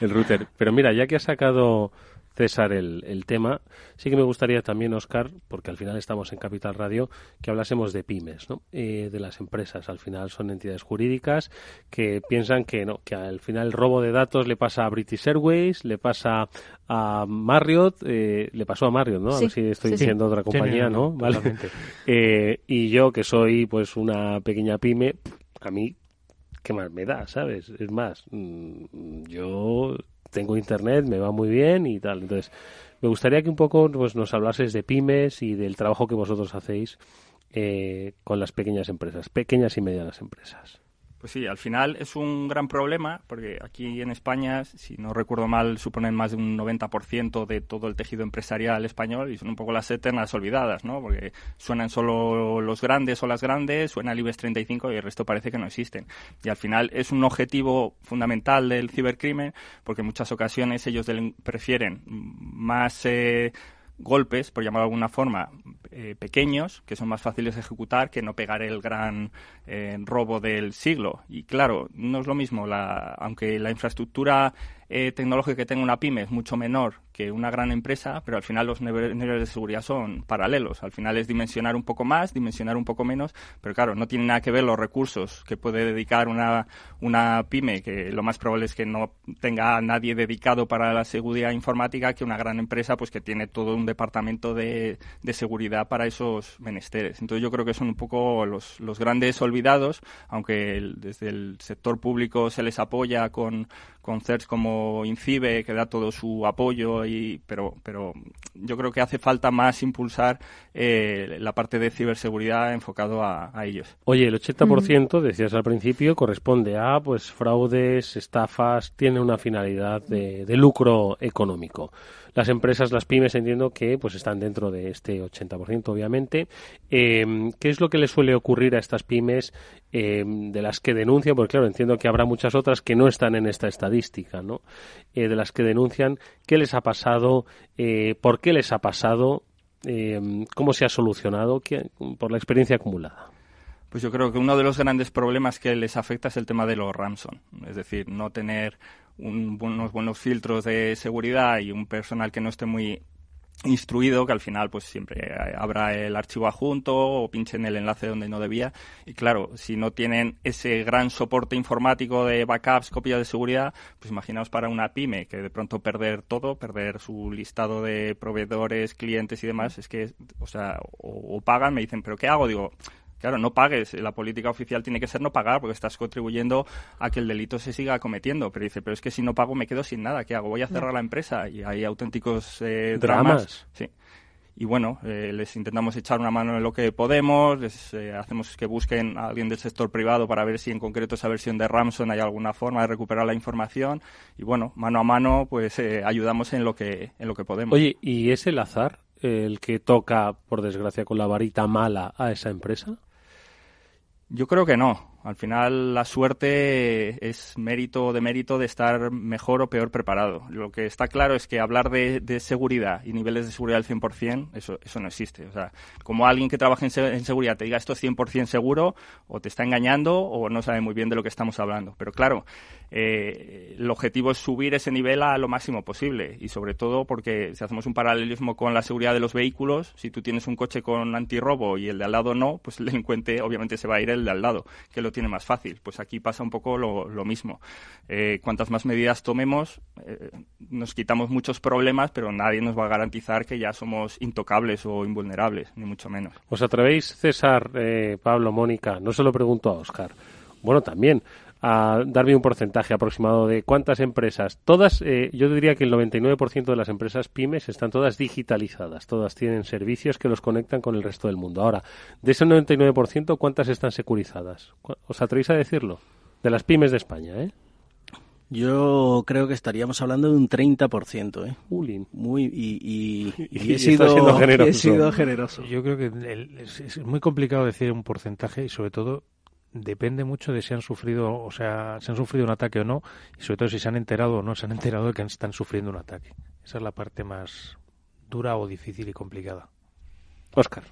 router. Pero mira, ya que ha sacado César el tema, sí que me gustaría también, Óscar, porque al final estamos en Capital Radio, que hablásemos de pymes, ¿no? De las empresas. Al final son entidades jurídicas que piensan que no, que al final el robo de datos le pasa a British Airways, le pasa a Marriott, le pasó a Marriott, ¿no? Sí, a ver si estoy diciendo otra compañía, ¿no? ¿Vale? Y yo, que soy pues una pequeña pyme, a mí, ¿qué más me da, sabes? Es más, yo tengo internet, me va muy bien y tal. Entonces, me gustaría que un poco pues, nos hablases de pymes y del trabajo que vosotros hacéis con las pequeñas empresas, pequeñas y medianas empresas. Pues sí, al final es un gran problema porque aquí en España, si no recuerdo mal, suponen más de un 90% de todo el tejido empresarial español y son un poco las eternas olvidadas, ¿no? Porque suenan solo los grandes o las grandes, suena el IBEX 35 y el resto parece que no existen. Y al final es un objetivo fundamental del cibercrimen porque en muchas ocasiones ellos prefieren más golpes, por llamarlo de alguna forma, pequeños, que son más fáciles de ejecutar que no pegar el gran robo del siglo. Y claro, no es lo mismo, aunque la infraestructura tecnológica que tenga una pyme es mucho menor que una gran empresa, pero al final los niveles de seguridad son paralelos. Al final es dimensionar un poco más, dimensionar un poco menos, pero claro, no tiene nada que ver los recursos que puede dedicar una pyme, que lo más probable es que no tenga a nadie dedicado para la seguridad informática, que una gran empresa pues que tiene todo un departamento de seguridad para esos menesteres. Entonces yo creo que son un poco los grandes olvidados, aunque desde el sector público se les apoya con CERTs como INCIBE, que da todo su apoyo, pero yo creo que hace falta más impulsar la parte de ciberseguridad enfocado a ellos. Oye, el 80%, decías al principio, corresponde a pues fraudes, estafas, tiene una finalidad de lucro económico. Las empresas, las pymes, entiendo que pues están dentro de este 80%, obviamente. ¿Qué es lo que les suele ocurrir a estas pymes de las que denuncian? Porque claro, entiendo que habrá muchas otras que no están en esta estadística, ¿no? De las que denuncian, ¿qué les ha pasado? ¿Por qué les ha pasado? ¿Cómo se ha solucionado? Por la experiencia acumulada. Pues yo creo que uno de los grandes problemas que les afecta es el tema de los ransom. Es decir, no tener unos buenos filtros de seguridad y un personal que no esté muy instruido, que al final pues siempre habrá el archivo adjunto o pinchen el enlace donde no debía. Y claro, si no tienen ese gran soporte informático de backups, copias de seguridad, pues imaginaos para una pyme que de pronto perder todo, perder su listado de proveedores, clientes y demás, es que, o sea, o pagan, me dicen, ¿pero qué hago? Digo, claro, no pagues. La política oficial tiene que ser no pagar porque estás contribuyendo a que el delito se siga cometiendo. Pero dice, pero es que si no pago me quedo sin nada. ¿Qué hago? Voy a cerrar la empresa. Y hay auténticos dramas. Sí. Y bueno, les intentamos echar una mano en lo que podemos. Les hacemos que busquen a alguien del sector privado para ver si en concreto esa versión de Ramson hay alguna forma de recuperar la información. Y bueno, mano a mano, pues ayudamos en lo que podemos. Oye, ¿y es el azar el que toca, por desgracia, con la varita mala a esa empresa? Yo creo que no. Al final la suerte es mérito de estar mejor o peor preparado. Lo que está claro es que hablar de seguridad y niveles de seguridad al 100%, eso no existe. O sea, como alguien que trabaja en seguridad te diga esto es 100% seguro, o te está engañando o no sabe muy bien de lo que estamos hablando. Pero claro, el objetivo es subir ese nivel a lo máximo posible y sobre todo porque si hacemos un paralelismo con la seguridad de los vehículos, si tú tienes un coche con antirrobo y el de al lado no, pues el delincuente obviamente se va a ir el de al lado, que lo tiene más fácil. Pues aquí pasa un poco lo mismo. Cuantas más medidas tomemos, nos quitamos muchos problemas, pero nadie nos va a garantizar que ya somos intocables o invulnerables, ni mucho menos. ¿Os atrevéis, César, Pablo, Mónica? No se lo pregunto a Óscar. Bueno, también a darme un porcentaje aproximado de cuántas empresas, todas, yo diría que el 99% de las empresas pymes están todas digitalizadas, todas tienen servicios que los conectan con el resto del mundo. Ahora, de ese 99%, ¿cuántas están securizadas? ¿Os atrevéis a decirlo? De las pymes de España, ¿eh? Yo creo que estaríamos hablando de un 30%, ¿eh? Ulin. Y he sido generoso. Yo creo que es muy complicado decir un porcentaje y sobre todo depende mucho de si han sufrido, o sea, si han sufrido un ataque o no, y sobre todo si se han enterado o no se han enterado de que están sufriendo un ataque. Esa es la parte más dura o difícil y complicada. Óscar.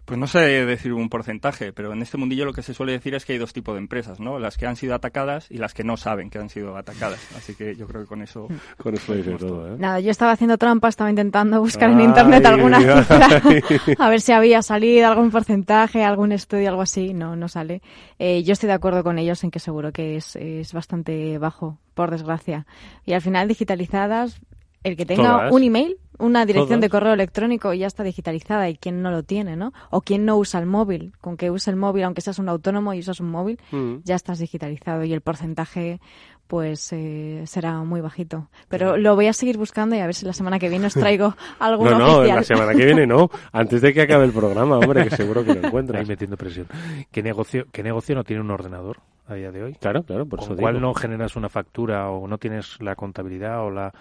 Pues no sé decir un porcentaje, pero en este mundillo lo que se suele decir es que hay dos tipos de empresas, ¿no? Las que han sido atacadas y las que no saben que han sido atacadas. Así que yo creo que con eso lo dice todo, ¿eh? Nada, yo estaba haciendo trampa, estaba intentando buscar en internet alguna cifra, a ver si había salido algún porcentaje, algún estudio, algo así. No sale. Yo estoy de acuerdo con ellos en que seguro que es bastante bajo, por desgracia. Y al final digitalizadas, el que tenga todas. Un email, una dirección Todas. de correo electrónico ya está digitalizada, y quién no lo tiene, ¿no? O quién no usa el móvil. Con que use el móvil, aunque seas un autónomo y usas un móvil, ya estás digitalizado, y el porcentaje pues será muy bajito. Pero lo voy a seguir buscando y a ver si la semana que viene os traigo alguno oficial. No, la semana que viene no. Antes de que acabe el programa, hombre, que seguro que lo encuentras. Ahí metiendo presión. ¿Qué negocio no tiene un ordenador a día de hoy? Claro, por eso ¿Con digo. cuál no generas una factura o no tienes la contabilidad o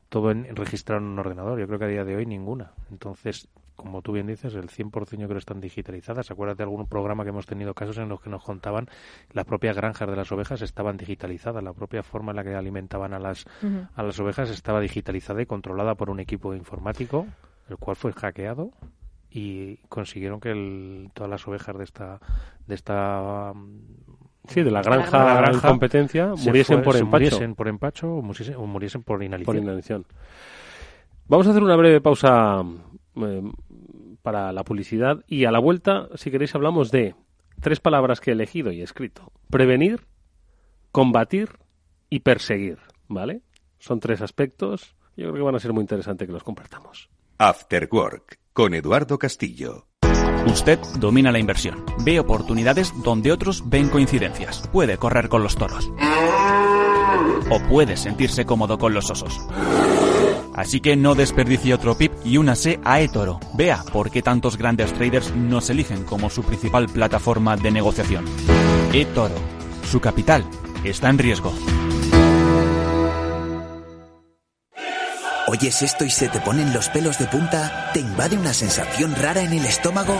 todo registrado en un ordenador? Yo creo que a día de hoy ninguna. Entonces, como tú bien dices, el 100% yo creo que están digitalizadas. Acuérdate de algún programa que hemos tenido casos en los que nos contaban las propias granjas de las ovejas estaban digitalizadas. La propia forma en la que alimentaban a las ovejas estaba digitalizada y controlada por un equipo informático, el cual fue hackeado, y consiguieron que todas las ovejas de esta sí, de la granja en competencia muriesen por empacho o muriesen por inanición. Vamos a hacer una breve pausa para la publicidad y a la vuelta, si queréis, hablamos de 3 palabras que he elegido y he escrito: prevenir, combatir y perseguir, ¿vale? Son 3 aspectos. Yo creo que van a ser muy interesantes que los compartamos. After Work, con Eduardo Castillo. Usted domina la inversión. Ve oportunidades donde otros ven coincidencias. Puede correr con los toros. O puede sentirse cómodo con los osos. Así que no desperdicie otro pip y únase a eToro. Vea por qué tantos grandes traders nos eligen como su principal plataforma de negociación. eToro. Su capital está en riesgo. ¿Oyes esto y se te ponen los pelos de punta? ¿Te invade una sensación rara en el estómago?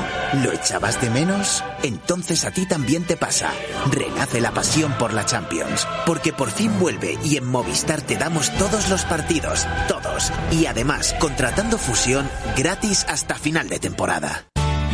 ¿Lo echabas de menos? Entonces a ti también te pasa. Renace la pasión por la Champions. Porque por fin vuelve y en Movistar te damos todos los partidos. Todos. Y además, contratando Fusión, gratis hasta final de temporada.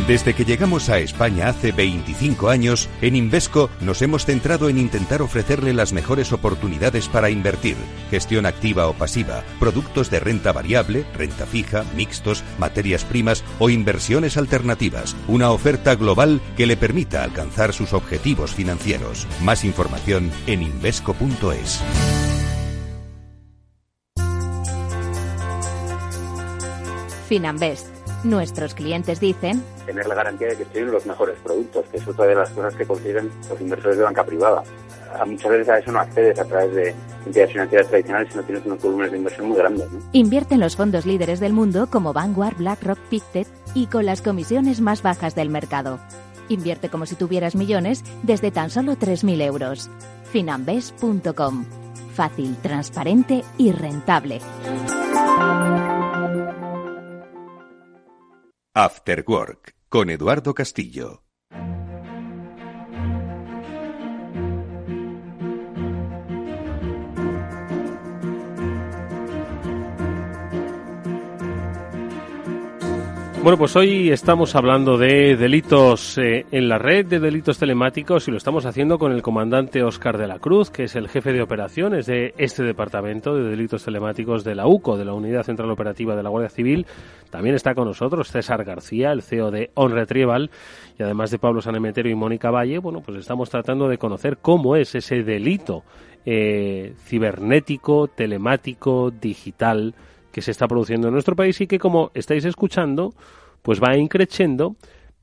Desde que llegamos a España hace 25 años, en Invesco nos hemos centrado en intentar ofrecerle las mejores oportunidades para invertir, gestión activa o pasiva, productos de renta variable, renta fija, mixtos, materias primas o inversiones alternativas. Una oferta global que le permita alcanzar sus objetivos financieros. Más información en invesco.es. Finanbest. Nuestros clientes dicen: tener la garantía de que tienen los mejores productos, que es otra de las cosas que consiguen los inversores de banca privada. Muchas veces a eso no accedes a través de entidades financieras tradicionales si no tienes unos volúmenes de inversión muy grandes, ¿no? Invierte en los fondos líderes del mundo como Vanguard, BlackRock, Pictet y con las comisiones más bajas del mercado. Invierte como si tuvieras millones desde tan solo 3.000 euros. Finanbest.com. Fácil, transparente y rentable. After Work, con Eduardo Castillo. Bueno, pues hoy estamos hablando de delitos en la red, de delitos telemáticos, y lo estamos haciendo con el comandante Óscar de la Cruz, que es el jefe de operaciones de este departamento de delitos telemáticos de la UCO, de la Unidad Central Operativa de la Guardia Civil. También está con nosotros César García, el CEO de OnRetrieval, y además de Pablo Sanemeterio y Mónica Valle. Bueno, pues estamos tratando de conocer cómo es ese delito cibernético, telemático, digital, que se está produciendo en nuestro país y que, como estáis escuchando, pues va increciendo,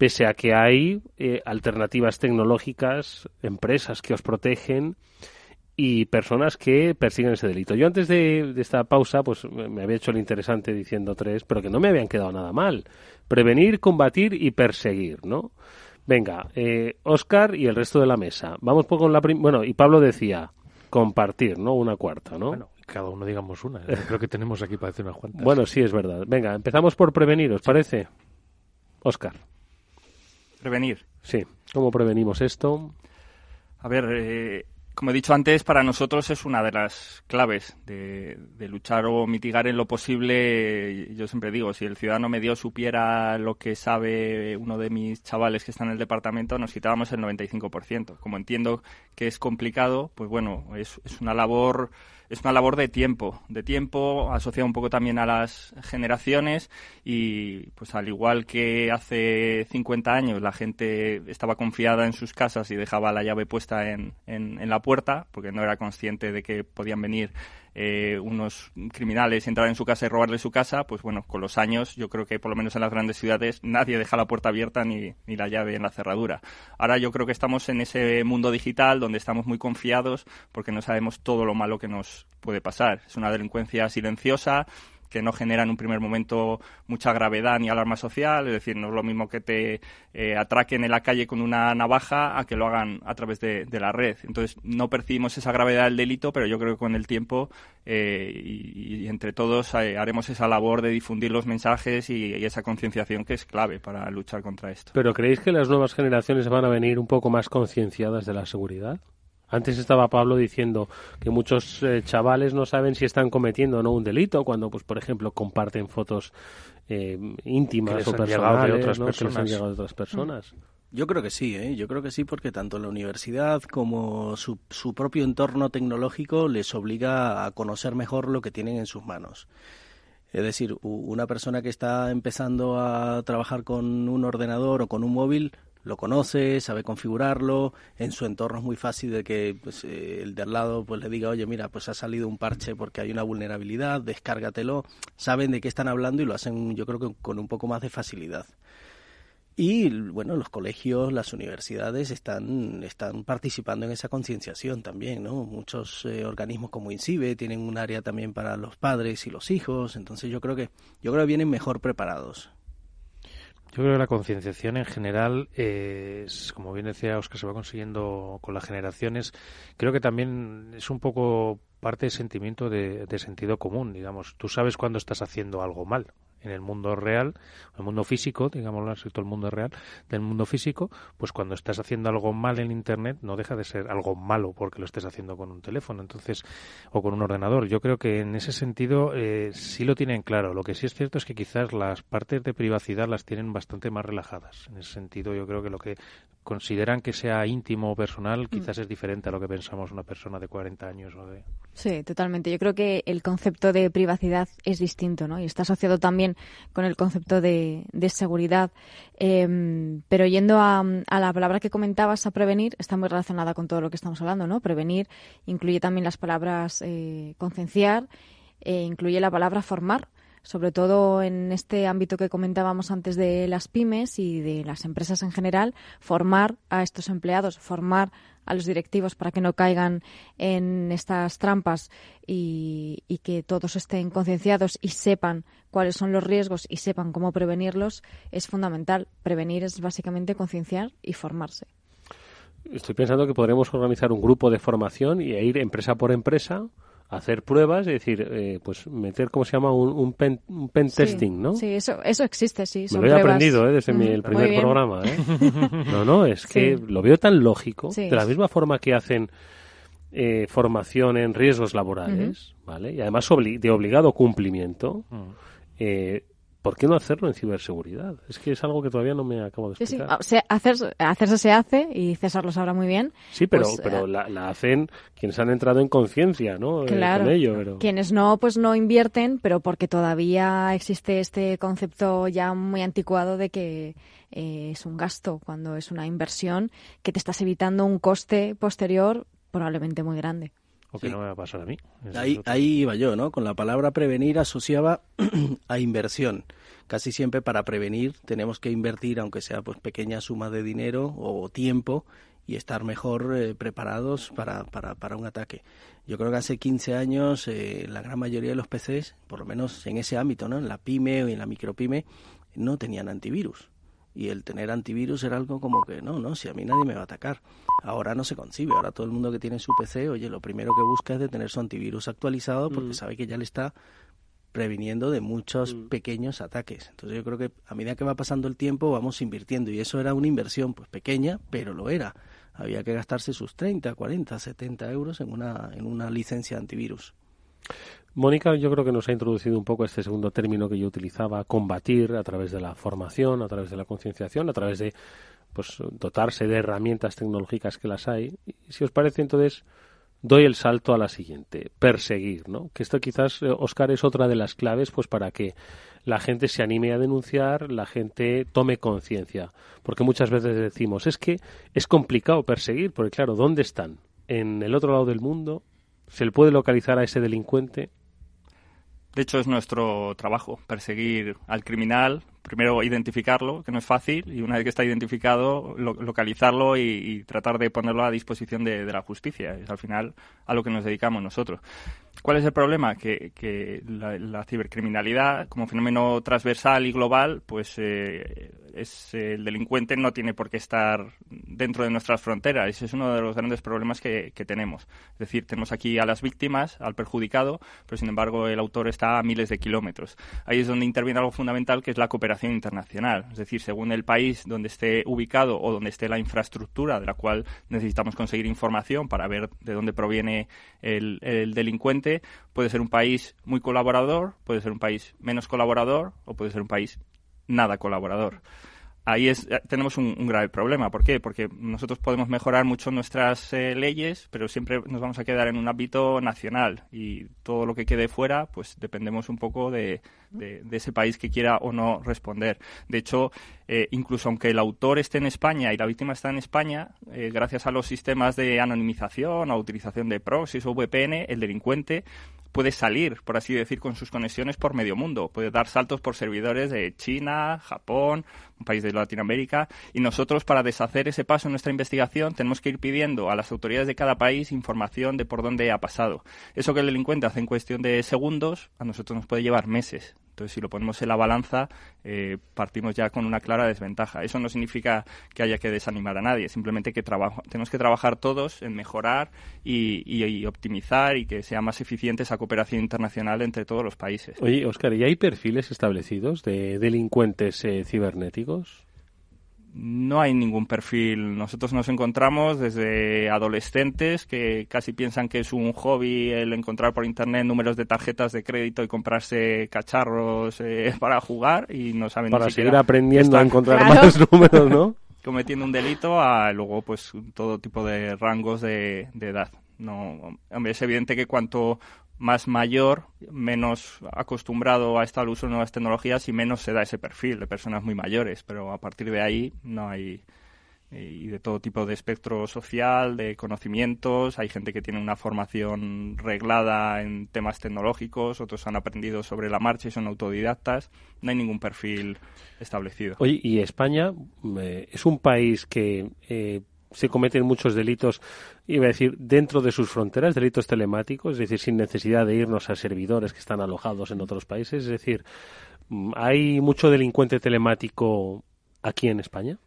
pese a que hay alternativas tecnológicas, empresas que os protegen y personas que persiguen ese delito. Yo antes de esta pausa pues me había hecho el interesante diciendo 3, pero que no me habían quedado nada mal. Prevenir, combatir y perseguir, ¿no? Venga, Óscar y el resto de la mesa. Vamos con la bueno, y Pablo decía compartir, ¿no? Una cuarta, ¿no? Bueno, cada uno digamos una. Yo creo que tenemos aquí para decir unas cuantas. Bueno, sí, es verdad. Venga, empezamos por prevenir, ¿os parece? Óscar. Prevenir. Sí. ¿Cómo prevenimos esto? A ver, como he dicho antes, para nosotros es una de las claves de luchar o mitigar en lo posible. Yo siempre digo, si el ciudadano medio supiera lo que sabe uno de mis chavales que está en el departamento, nos quitábamos el 95%. Como entiendo que es complicado, pues bueno, es una labor de tiempo asociado un poco también a las generaciones y pues al igual que hace 50 años la gente estaba confiada en sus casas y dejaba la llave puesta en la puerta porque no era consciente de que podían venir unos criminales y entrar en su casa y robarle su casa, pues bueno, con los años yo creo que por lo menos en las grandes ciudades nadie deja la puerta abierta ni la llave en la cerradura. Ahora yo creo que estamos en ese mundo digital donde estamos muy confiados porque no sabemos todo lo malo que nos puede pasar. Es una delincuencia silenciosa que no genera en un primer momento mucha gravedad ni alarma social, es decir, no es lo mismo que te atraquen en la calle con una navaja a que lo hagan a través de la red. Entonces, no percibimos esa gravedad del delito, pero yo creo que con el tiempo y entre todos haremos esa labor de difundir los mensajes y esa concienciación que es clave para luchar contra esto. ¿Pero creéis que las nuevas generaciones van a venir un poco más concienciadas de la seguridad? Antes estaba Pablo diciendo que muchos chavales no saben si están cometiendo o no un delito cuando, pues por ejemplo, comparten fotos íntimas o personales que les han llegado de otras personas. Yo creo que sí, yo creo que sí, porque tanto la universidad como su propio entorno tecnológico les obliga a conocer mejor lo que tienen en sus manos. Es decir, una persona que está empezando a trabajar con un ordenador o con un móvil lo conoce, sabe configurarlo, en su entorno es muy fácil de que pues, el de al lado pues le diga, oye, mira, pues ha salido un parche porque hay una vulnerabilidad, descárgatelo. Saben de qué están hablando y lo hacen, yo creo que con un poco más de facilidad. Y, bueno, los colegios, las universidades están participando en esa concienciación también, ¿no? Muchos organismos como INCIBE tienen un área también para los padres y los hijos, entonces yo creo que vienen mejor preparados. Yo creo que la concienciación en general es, como bien decía Óscar, se va consiguiendo con las generaciones. Creo que también es un poco parte del sentimiento de sentido común, digamos. Tú sabes cuando estás haciendo algo mal. En el mundo real, el mundo físico, digámoslo así, todo el mundo real, del mundo físico, pues cuando estás haciendo algo mal en Internet no deja de ser algo malo porque lo estés haciendo con un teléfono, entonces, o con un ordenador. Yo creo que en ese sentido sí lo tienen claro. Lo que sí es cierto es que quizás las partes de privacidad las tienen bastante más relajadas. En ese sentido yo creo que lo que consideran que sea íntimo o personal quizás es diferente a lo que pensamos una persona de 40 años o de... Sí, totalmente. Yo creo que el concepto de privacidad es distinto, ¿no? Y está asociado también con el concepto de seguridad. Pero yendo a la palabra que comentabas, a prevenir, está muy relacionada con todo lo que estamos hablando, ¿no? Prevenir incluye también las palabras concienciar, incluye la palabra formar, sobre todo en este ámbito que comentábamos antes de las pymes y de las empresas en general, formar a estos empleados, formar a los directivos para que no caigan en estas trampas y que todos estén concienciados y sepan cuáles son los riesgos y sepan cómo prevenirlos, es fundamental. Prevenir es básicamente concienciar y formarse. Estoy pensando que podremos organizar un grupo de formación y ir empresa por empresa a hacer pruebas, es decir, pues meter, ¿cómo se llama? Un pen testing, ¿no? Sí, eso existe, sí. Me lo he aprendido desde el primer programa. No, es que lo veo tan lógico. Sí. De la misma forma que hacen formación en riesgos laborales, ¿vale? Y además de obligado cumplimiento, ¿por qué no hacerlo en ciberseguridad? Es que es algo que todavía no me acabo de explicar. Sí, o sea, hacerse se hace, y César lo sabrá muy bien. Sí, pero la hacen quienes han entrado en conciencia, ¿no? Claro, con ello, pero... quienes no, pues no invierten, pero porque todavía existe este concepto ya muy anticuado de que es un gasto, cuando es una inversión que te estás evitando un coste posterior probablemente muy grande. o que no me va a pasar a mí. Ahí iba yo, ¿no? Con la palabra prevenir asociaba a inversión. Casi siempre para prevenir tenemos que invertir, aunque sea pues pequeña suma de dinero o tiempo, y estar mejor preparados para un ataque. Yo creo que hace 15 años la gran mayoría de los PCs, por lo menos en ese ámbito, ¿no? En la pyme o en la micropyme, no tenían antivirus. Y el tener antivirus era algo como que, no, si a mí nadie me va a atacar. Ahora no se concibe. Ahora todo el mundo que tiene su PC, oye, lo primero que busca es de tener su antivirus actualizado porque sabe que ya le está previniendo de muchos pequeños ataques. Entonces yo creo que a medida que va pasando el tiempo vamos invirtiendo, y eso era una inversión pues pequeña, pero lo era. Había que gastarse sus 30, 40, 70 euros en una licencia de antivirus. Mónica, yo creo que nos ha introducido un poco este segundo término que yo utilizaba, combatir, a través de la formación, a través de la concienciación, a través de pues dotarse de herramientas tecnológicas que las hay. Y si os parece, entonces doy el salto a la siguiente, perseguir, ¿no? Que esto quizás, Óscar, es otra de las claves pues para que la gente se anime a denunciar, la gente tome conciencia. Porque muchas veces decimos, es que es complicado perseguir, porque claro, ¿dónde están? ¿En el otro lado del mundo? ¿Se le puede localizar a ese delincuente? De hecho, es nuestro trabajo perseguir al criminal, primero identificarlo, que no es fácil, y una vez que está identificado, localizarlo y tratar de ponerlo a disposición de la justicia. Es al final a lo que nos dedicamos nosotros. ¿Cuál es el problema? Que la cibercriminalidad, como fenómeno transversal y global, pues el delincuente no tiene por qué estar dentro de nuestras fronteras. Ese es uno de los grandes problemas que tenemos. Es decir, tenemos aquí a las víctimas, al perjudicado, pero sin embargo el autor está a miles de kilómetros. Ahí es donde interviene algo fundamental, que es la cooperación internacional. Es decir, según el país donde esté ubicado o donde esté la infraestructura de la cual necesitamos conseguir información para ver de dónde proviene el delincuente, puede ser un país muy colaborador, puede ser un país menos colaborador o puede ser un país nada colaborador. Ahí tenemos un grave problema. ¿Por qué? Porque nosotros podemos mejorar mucho nuestras leyes, pero siempre nos vamos a quedar en un ámbito nacional, y todo lo que quede fuera, pues dependemos un poco de ese país que quiera o no responder. De hecho, incluso aunque el autor esté en España y la víctima está en España, gracias a los sistemas de anonimización o utilización de proxies o VPN, el delincuente puede salir, por así decir, con sus conexiones por medio mundo. Puede dar saltos por servidores de China, Japón, un país de Latinoamérica, y nosotros, para deshacer ese paso en nuestra investigación, tenemos que ir pidiendo a las autoridades de cada país información de por dónde ha pasado. Eso que el delincuente hace en cuestión de segundos, a nosotros nos puede llevar meses. Entonces, si lo ponemos en la balanza, partimos ya con una clara desventaja. Eso no significa que haya que desanimar a nadie, simplemente que tenemos que trabajar todos en mejorar y optimizar, y que sea más eficiente esa cooperación internacional entre todos los países. Oye, Óscar, ¿y hay perfiles establecidos de delincuentes cibernéticos? No hay ningún perfil. Nosotros nos encontramos desde adolescentes que casi piensan que es un hobby el encontrar por internet números de tarjetas de crédito y comprarse cacharros para jugar, y no saben para ni seguir siquiera aprendiendo a encontrar más números, ¿no? Cometiendo un delito, a luego pues todo tipo de rangos de edad. No, hombre, es evidente que cuanto más mayor, menos acostumbrado a estar al uso de nuevas tecnologías, y menos se da ese perfil de personas muy mayores, pero a partir de ahí no hay, y de todo tipo de espectro social, de conocimientos. Hay gente que tiene una formación reglada en temas tecnológicos, otros han aprendido sobre la marcha y son autodidactas. No hay ningún perfil establecido. Oye, y España es un país que se cometen muchos delitos, iba a decir, dentro de sus fronteras, delitos telemáticos, es decir, sin necesidad de irnos a servidores que están alojados en otros países. Es decir, ¿hay mucho delincuente telemático aquí en España?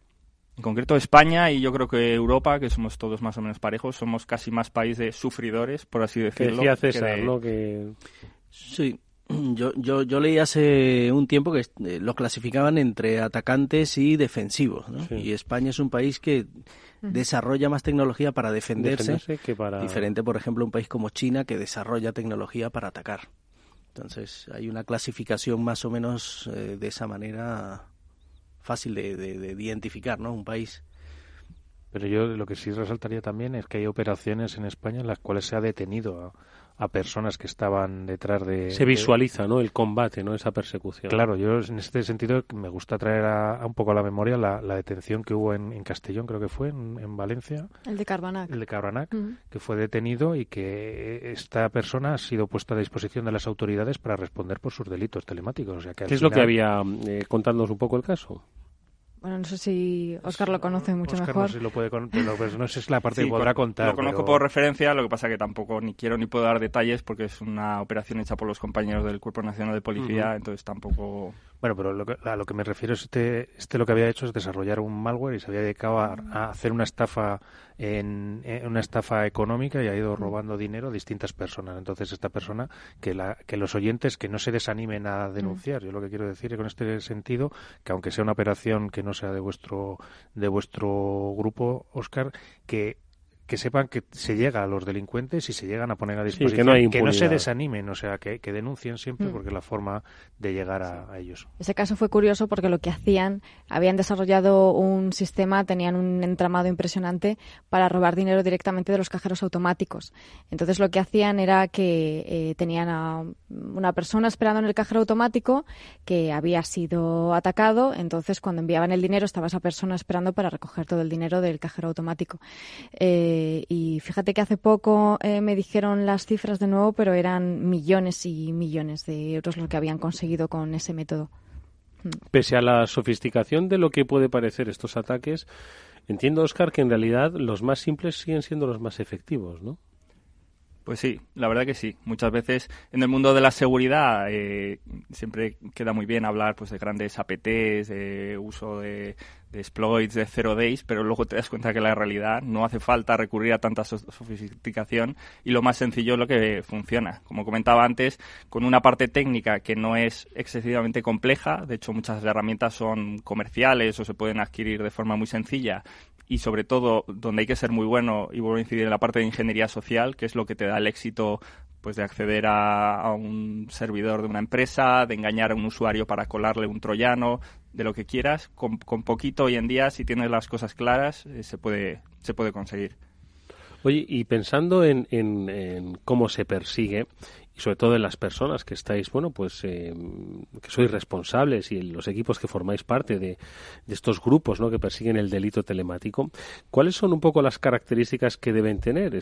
En concreto España, y yo creo que Europa, que somos todos más o menos parejos, somos casi más país de sufridores, por así decirlo. Que decía César, ¿no? Que... Sí. Yo leí hace un tiempo que los clasificaban entre atacantes y defensivos, ¿no? Sí. Y España es un país que desarrolla más tecnología para defenderse que para... diferente, por ejemplo, un país como China, que desarrolla tecnología para atacar. Entonces, hay una clasificación más o menos de esa manera fácil de identificar, ¿no? Un país. Pero yo lo que sí resaltaría también es que hay operaciones en España en las cuales se ha detenido a personas que estaban detrás de... Se visualiza, ¿no?, el combate, ¿no?, esa persecución. Claro, yo en este sentido me gusta traer a un poco a la memoria la detención que hubo en Castellón, creo que fue, en Valencia. El de Carbanac. El de Carbanac, que fue detenido y que esta persona ha sido puesta a disposición de las autoridades para responder por sus delitos telemáticos. O sea, que ¿Qué es lo que había? Contándonos un poco el caso. Bueno, no sé si Óscar lo conoce mucho Óscar mejor. No sé si lo puede pero no sé si es la parte que podrá contar. Lo conozco por referencia, lo que pasa que tampoco ni quiero ni puedo dar detalles porque es una operación hecha por los compañeros del Cuerpo Nacional de Policía, entonces tampoco... Bueno, pero a lo que me refiero es lo que había hecho es desarrollar un malware y se había dedicado a hacer una estafa una estafa económica y ha ido robando dinero a distintas personas. Entonces esta persona, que los oyentes que no se desanimen a denunciar. Yo lo que quiero decir con este sentido, que aunque sea una operación que no sea de vuestro grupo, Óscar, que sepan que se llega a los delincuentes y se llegan a poner a disposición, que no se desanimen, o sea, que denuncien siempre porque es la forma de llegar a ellos. Ese caso fue curioso porque lo que hacían, habían desarrollado un sistema, tenían un entramado impresionante para robar dinero directamente de los cajeros automáticos. Entonces lo que hacían era que tenían a una persona esperando en el cajero automático que había sido atacado, entonces cuando enviaban el dinero estaba esa persona esperando para recoger todo el dinero del cajero automático. Y fíjate que hace poco me dijeron las cifras de nuevo, pero eran millones y millones de euros lo que habían conseguido con ese método. Pese a la sofisticación de lo que puede parecer estos ataques, entiendo, Óscar, que en realidad los más simples siguen siendo los más efectivos, ¿no? Pues sí, la verdad que sí. Muchas veces en el mundo de la seguridad siempre queda muy bien hablar pues de grandes APTs, de uso de exploits, de zero days, pero luego te das cuenta que la realidad no hace falta recurrir a tanta sofisticación y lo más sencillo es lo que funciona. Como comentaba antes, con una parte técnica que no es excesivamente compleja, de hecho muchas herramientas son comerciales o se pueden adquirir de forma muy sencilla, y sobre todo donde hay que ser muy bueno, y vuelvo a incidir en la parte de ingeniería social, que es lo que te da el éxito pues de acceder a un servidor de una empresa, de engañar a un usuario para colarle un troyano, de lo que quieras, con poquito hoy en día, si tienes las cosas claras, se puede conseguir. Oye, y pensando en cómo se persigue, y sobre todo en las personas que estáis, bueno, pues que sois responsables y en los equipos que formáis parte de estos grupos, ¿no?, que persiguen el delito telemático, ¿cuáles son un poco las características que deben tener?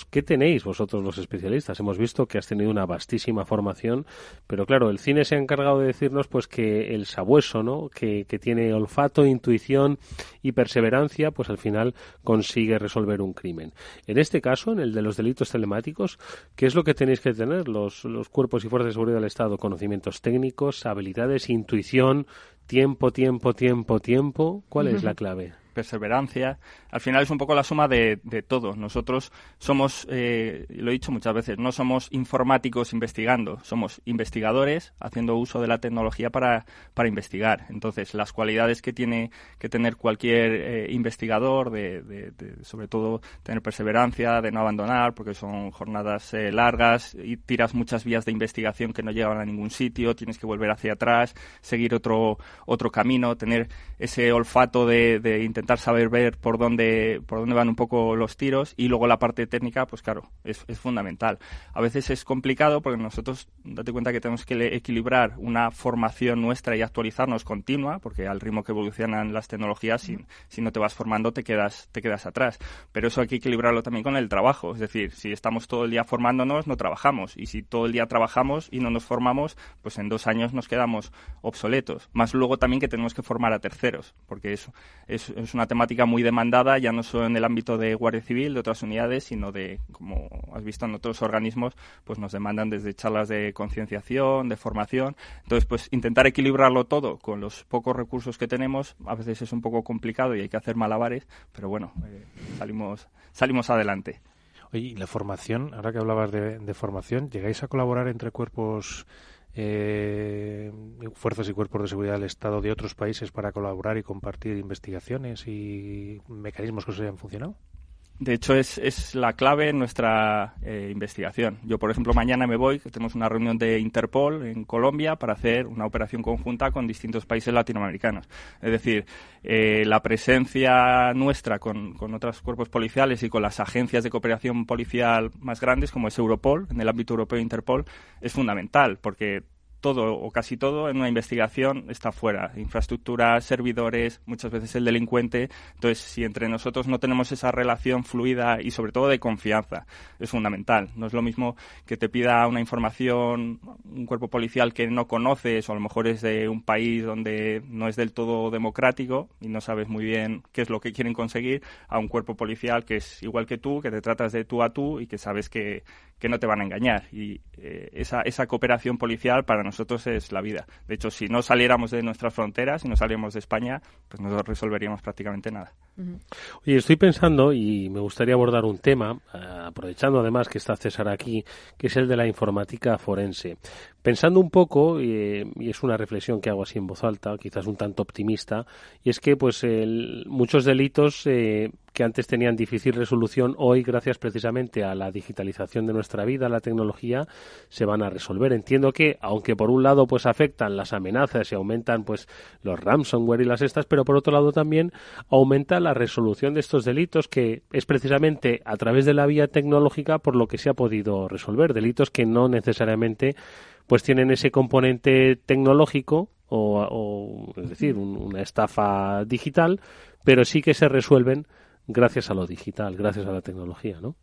¿Qué tenéis vosotros los especialistas? Hemos visto que has tenido una vastísima formación, pero claro, el cine se ha encargado de decirnos pues que el sabueso, ¿no?, que tiene olfato, intuición y perseverancia, pues al final consigue resolver un crimen. En este caso, en el de los delitos telemáticos, ¿qué es lo que tenéis que tener los cuerpos y fuerzas de seguridad del Estado? Conocimientos técnicos, habilidades, intuición, tiempo. ¿Cuál es la clave? Perseverancia. Al final es un poco la suma de todo. Nosotros somos, lo he dicho muchas veces, no somos informáticos investigando, somos investigadores haciendo uso de la tecnología para investigar. Entonces, las cualidades que tiene que tener cualquier investigador, sobre todo tener perseverancia, de no abandonar, porque son jornadas largas y tiras muchas vías de investigación que no llevan a ningún sitio, tienes que volver hacia atrás, seguir otro camino, tener ese olfato de intentar saber ver por dónde van un poco los tiros, y luego la parte técnica, pues claro, es fundamental. A veces es complicado porque nosotros, date cuenta que tenemos que equilibrar una formación nuestra y actualizarnos continua, porque al ritmo que evolucionan las tecnologías, si no te vas formando te quedas atrás. Pero eso hay que equilibrarlo también con el trabajo, es decir, si estamos todo el día formándonos, no trabajamos, y si todo el día trabajamos y no nos formamos, pues en 2 años nos quedamos obsoletos. Más luego también que tenemos que formar a terceros, porque eso es una temática muy demandada, ya no solo en el ámbito de Guardia Civil, de otras unidades, sino de, como has visto en otros organismos, pues nos demandan desde charlas de concienciación, de formación. Entonces, pues intentar equilibrarlo todo con los pocos recursos que tenemos, a veces es un poco complicado y hay que hacer malabares, pero bueno, salimos adelante. Oye, y la formación, ahora que hablabas de formación, ¿llegáis a colaborar entre cuerpos fuerzas y cuerpos de seguridad del Estado de otros países para colaborar y compartir investigaciones y mecanismos que os hayan funcionado? De hecho, es la clave en nuestra investigación. Yo, por ejemplo, mañana me voy, que tenemos una reunión de Interpol en Colombia para hacer una operación conjunta con distintos países latinoamericanos. Es decir, la presencia nuestra con otros cuerpos policiales y con las agencias de cooperación policial más grandes, como es Europol, en el ámbito europeo Interpol, es fundamental, porque todo o casi todo en una investigación está fuera. Infraestructuras, servidores, muchas veces el delincuente. Entonces, si entre nosotros no tenemos esa relación fluida y sobre todo de confianza, es fundamental. No es lo mismo que te pida una información un cuerpo policial que no conoces, o a lo mejor es de un país donde no es del todo democrático y no sabes muy bien qué es lo que quieren conseguir, a un cuerpo policial que es igual que tú, que te tratas de tú a tú y que sabes que no te van a engañar. Y esa cooperación policial para nosotros es la vida. De hecho, si no saliéramos de nuestras fronteras, si no saliéramos de España, pues no resolveríamos prácticamente nada. Oye, estoy pensando, y me gustaría abordar un tema, aprovechando además que está César aquí, que es el de la informática forense. Pensando un poco, y es una reflexión que hago así en voz alta, quizás un tanto optimista, y es que pues muchos delitos que antes tenían difícil resolución, hoy, gracias precisamente a la digitalización de nuestra vida, a la tecnología, se van a resolver. Entiendo que, aunque por un lado pues afectan las amenazas y aumentan pues los ransomware y las estas, pero por otro lado también aumenta la resolución de estos delitos, que es precisamente a través de la vía tecnológica por lo que se ha podido resolver. Delitos que no necesariamente pues tienen ese componente tecnológico o es decir, una estafa digital, pero sí que se resuelven gracias a lo digital, gracias a la tecnología, ¿no?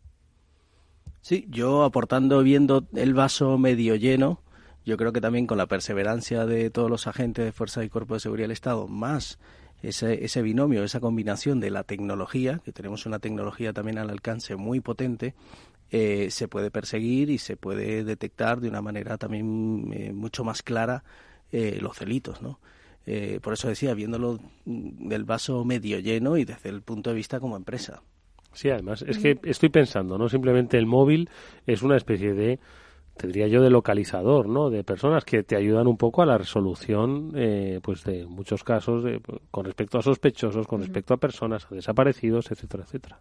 Sí, yo aportando, viendo el vaso medio lleno, yo creo que también con la perseverancia de todos los agentes de Fuerza y Cuerpo de Seguridad del Estado, más ese binomio, esa combinación de la tecnología, que tenemos una tecnología también al alcance muy potente, se puede perseguir y se puede detectar de una manera también mucho más clara los delitos, ¿no? Por eso decía, viéndolo del vaso medio lleno y desde el punto de vista como empresa. Sí, además, es que estoy pensando, no simplemente el móvil es una especie de, te diría yo, de localizador, ¿no? De personas que te ayudan un poco a la resolución, pues de muchos casos con respecto a sospechosos, con respecto a personas, a desaparecidos, etcétera, etcétera.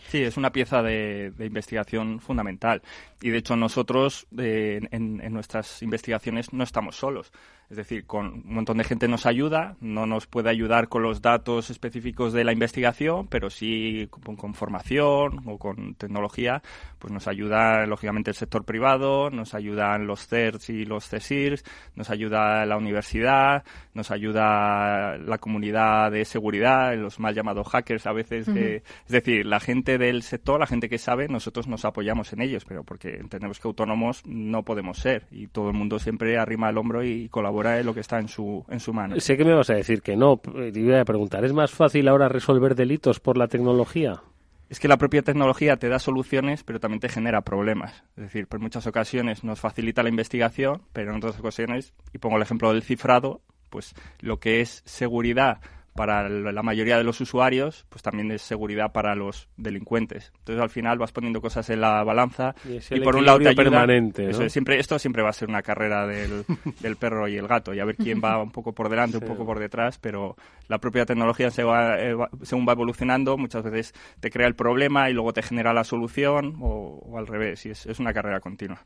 Sí, es una pieza de investigación fundamental. Y de hecho nosotros en nuestras investigaciones no estamos solos. Es decir, con un montón de gente nos ayuda, no nos puede ayudar con los datos específicos de la investigación, pero sí con formación o con tecnología, pues nos ayuda lógicamente el sector privado, nos ayudan los CERTs y los CSIRs, nos ayuda la universidad, nos ayuda la comunidad de seguridad, los mal llamados hackers a veces. Es decir, la gente del sector, la gente que sabe, nosotros nos apoyamos en ellos, pero porque entendemos que autónomos no podemos ser y todo el mundo siempre arrima el hombro y colabora en lo que está en su mano. Sé que me vas a decir que no. Te iba a preguntar, ¿es más fácil ahora resolver delitos por la tecnología? Es que la propia tecnología te da soluciones, pero también te genera problemas. Es decir, por muchas ocasiones nos facilita la investigación, pero en otras ocasiones, y pongo el ejemplo del cifrado, pues lo que es seguridad para la mayoría de los usuarios, pues también es seguridad para los delincuentes. Entonces, al final vas poniendo cosas en la balanza y por un lado te ayuda. Permanente, ¿no? Eso es, esto siempre va a ser una carrera del perro y el gato, y a ver quién va un poco por delante, un poco por detrás, pero la propia tecnología según va evolucionando, muchas veces te crea el problema y luego te genera la solución, o al revés, y es una carrera continua.